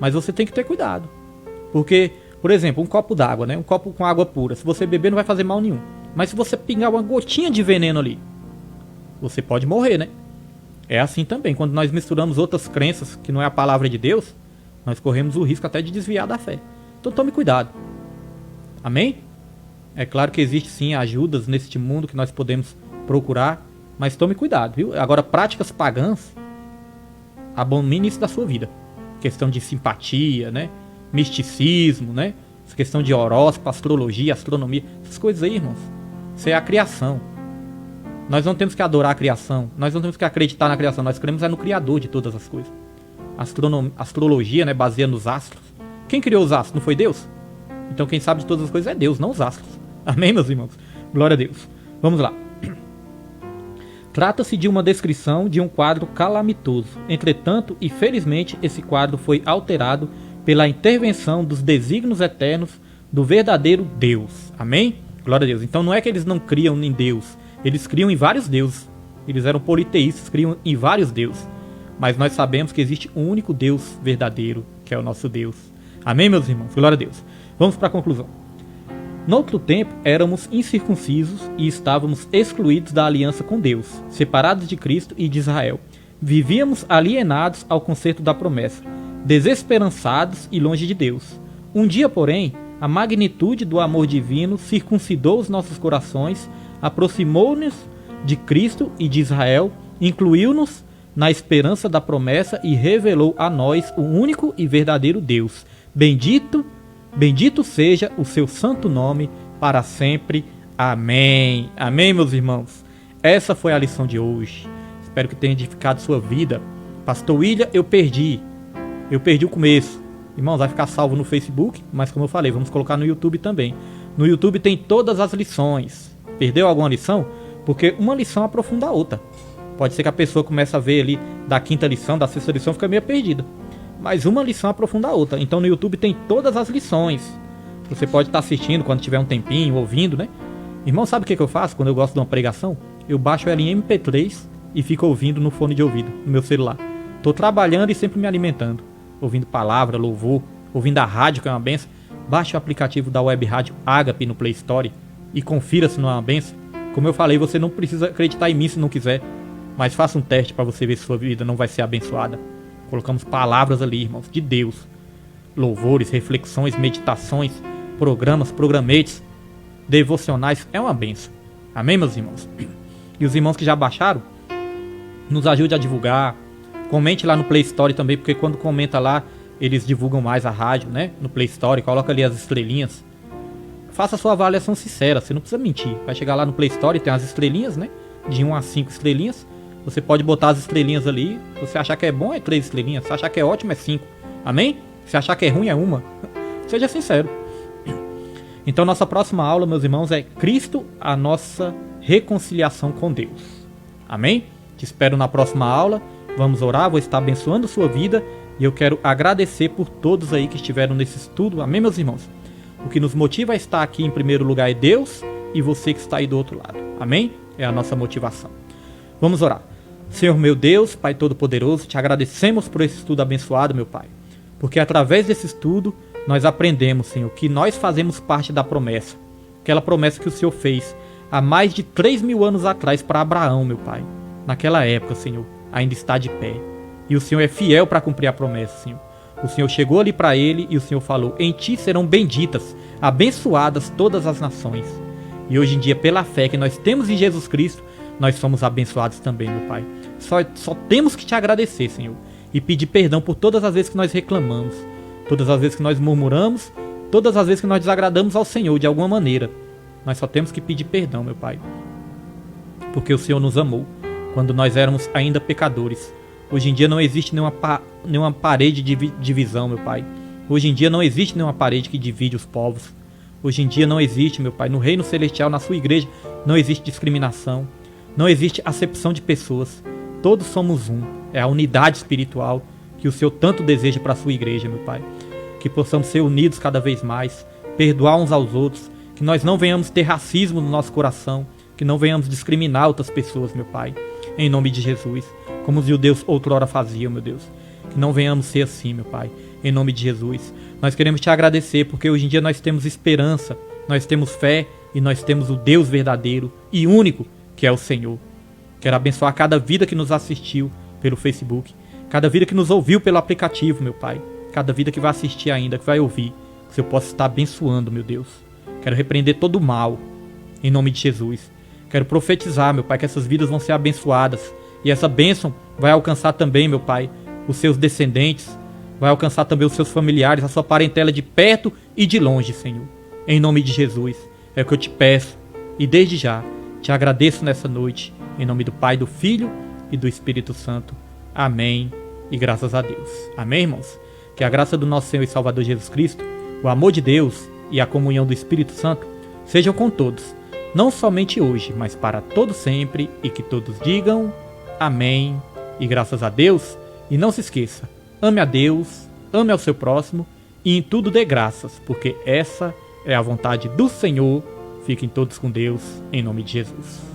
Mas você tem que ter cuidado. Porque, por exemplo, um copo d'água, né? Um copo com água pura. Se você beber, não vai fazer mal nenhum. Mas se você pingar uma gotinha de veneno ali, você pode morrer, né? É assim também. Quando nós misturamos outras crenças, que não é a palavra de Deus, nós corremos o risco até de desviar da fé. Então tome cuidado. Amém? É claro que existe sim ajudas neste mundo que nós podemos procurar, mas tome cuidado, viu? Agora, práticas pagãs, abomine isso da sua vida. Questão de simpatia, né? Misticismo, né? Essa questão de horóscopo, astrologia, astronomia, essas coisas aí, irmãos. Isso é a criação. Nós não temos que adorar a criação, nós não temos que acreditar na criação, nós cremos no Criador de todas as coisas. Astrologia, né? Baseia nos astros. Quem criou os astros? Não foi Deus? Então quem sabe de todas as coisas é Deus, não os astros. Amém, meus irmãos? Glória a Deus. Vamos lá. Trata-se de uma descrição de um quadro calamitoso. Entretanto, e felizmente, esse quadro foi alterado pela intervenção dos desígnios eternos do verdadeiro Deus. Amém? Glória a Deus. Então não é que eles não criam em Deus. Eles criam em vários deuses. Eles eram politeístas, criam em vários deuses. Mas nós sabemos que existe um único Deus verdadeiro, que é o nosso Deus. Amém, meus irmãos? Glória a Deus. Vamos para a conclusão. Noutro tempo, éramos incircuncisos e estávamos excluídos da aliança com Deus, separados de Cristo e de Israel. Vivíamos alienados ao concerto da promessa, desesperançados e longe de Deus. Um dia, porém, a magnitude do amor divino circuncidou os nossos corações, aproximou-nos de Cristo e de Israel, incluiu-nos na esperança da promessa e revelou a nós o único e verdadeiro Deus. Bendito seja o seu santo nome para sempre. Amém. Amém, meus irmãos. Essa foi a lição de hoje. Espero que tenha edificado sua vida. Pastor William, eu perdi o começo. Irmãos, vai ficar salvo no Facebook, mas como eu falei, vamos colocar no YouTube também. No YouTube tem todas as lições. Perdeu alguma lição? Porque uma lição aprofunda a outra. Pode ser que a pessoa comece a ver ali da quinta lição, da sexta lição, fica meio perdida. Mas uma lição aprofunda a outra. Então no YouTube tem todas as lições. Você pode estar assistindo quando tiver um tempinho, ouvindo, né? Irmão, sabe o que eu faço quando eu gosto de uma pregação? Eu baixo ela em MP3 e fico ouvindo no fone de ouvido, no meu celular. Tô trabalhando e sempre me alimentando. Ouvindo palavra, louvor, ouvindo a rádio, que é uma benção. Baixe o aplicativo da Web Rádio Agape no Play Store e confira se não é uma benção. Como eu falei, você não precisa acreditar em mim se não quiser. Mas faça um teste para você ver se sua vida não vai ser abençoada. Colocamos palavras ali, irmãos, de Deus. Louvores, reflexões, meditações, programetes, devocionais. É uma benção. Amém, meus irmãos? E os irmãos que já baixaram, nos ajude a divulgar. Comente lá no Play Store também, porque quando comenta lá, eles divulgam mais a rádio, né? No Play Store, coloca ali as estrelinhas. Faça a sua avaliação sincera, você não precisa mentir. Vai chegar lá no Play Store e tem as estrelinhas, né? De 1 a 5 estrelinhas. Você pode botar as estrelinhas ali. Se você achar que é bom, é 3 estrelinhas. Se achar que é ótimo, é 5. Amém? Se achar que é ruim, é 1. Seja sincero. Então, nossa próxima aula, meus irmãos, é Cristo, a nossa reconciliação com Deus. Amém? Te espero na próxima aula. Vamos orar, vou estar abençoando sua vida. E eu quero agradecer por todos aí que estiveram nesse estudo. Amém, meus irmãos? O que nos motiva a estar aqui em primeiro lugar é Deus e você que está aí do outro lado. Amém? É a nossa motivação. Vamos orar. Senhor meu Deus, Pai Todo-Poderoso, te agradecemos por esse estudo abençoado, meu Pai. Porque através desse estudo nós aprendemos, Senhor, que nós fazemos parte da promessa. Aquela promessa que o Senhor fez há mais de 3.000 anos atrás para Abraão, meu Pai. Naquela época, Senhor, ainda está de pé. E o Senhor é fiel para cumprir a promessa, Senhor. O Senhor chegou ali para ele e o Senhor falou: em ti serão benditas, abençoadas todas as nações. E hoje em dia, pela fé que nós temos em Jesus Cristo, nós somos abençoados também, meu Pai. Só temos que te agradecer, Senhor, e pedir perdão por todas as vezes que nós reclamamos, todas as vezes que nós murmuramos, todas as vezes que nós desagradamos ao Senhor de alguma maneira. Nós só temos que pedir perdão, meu Pai, porque o Senhor nos amou quando nós éramos ainda pecadores. Hoje em dia não existe nenhuma parede de divisão, meu Pai. Hoje em dia não existe nenhuma parede que divide os povos. Hoje em dia não existe, meu Pai, no reino celestial, na sua igreja, não existe discriminação. Não existe acepção de pessoas. Todos somos um. É a unidade espiritual que o Senhor tanto deseja para a sua igreja, meu Pai. Que possamos ser unidos cada vez mais, perdoar uns aos outros, que nós não venhamos ter racismo no nosso coração, que não venhamos discriminar outras pessoas, meu Pai. Em nome de Jesus. Como os judeus outrora faziam, meu Deus. Que não venhamos ser assim, meu Pai. Em nome de Jesus. Nós queremos te agradecer porque hoje em dia nós temos esperança, nós temos fé e nós temos o Deus verdadeiro e único, que é o Senhor. Quero abençoar cada vida que nos assistiu pelo Facebook, cada vida que nos ouviu pelo aplicativo, meu Pai. Cada vida que vai assistir ainda, que vai ouvir. Que o Senhor possa estar abençoando, meu Deus. Quero repreender todo o mal, em nome de Jesus. Quero profetizar, meu Pai, que essas vidas vão ser abençoadas. E essa bênção vai alcançar também, meu Pai, os seus descendentes. Vai alcançar também os seus familiares, a sua parentela de perto e de longe, Senhor. Em nome de Jesus. É o que eu te peço. E desde já, te agradeço nessa noite. Em nome do Pai, do Filho e do Espírito Santo. Amém. E graças a Deus. Amém, irmãos? Que a graça do nosso Senhor e Salvador Jesus Cristo, o amor de Deus e a comunhão do Espírito Santo sejam com todos. Não somente hoje, mas para todo sempre. E que todos digam amém. E graças a Deus. E não se esqueça. Ame a Deus, ame ao seu próximo e em tudo dê graças, porque essa é a vontade do Senhor. Fiquem todos com Deus, em nome de Jesus.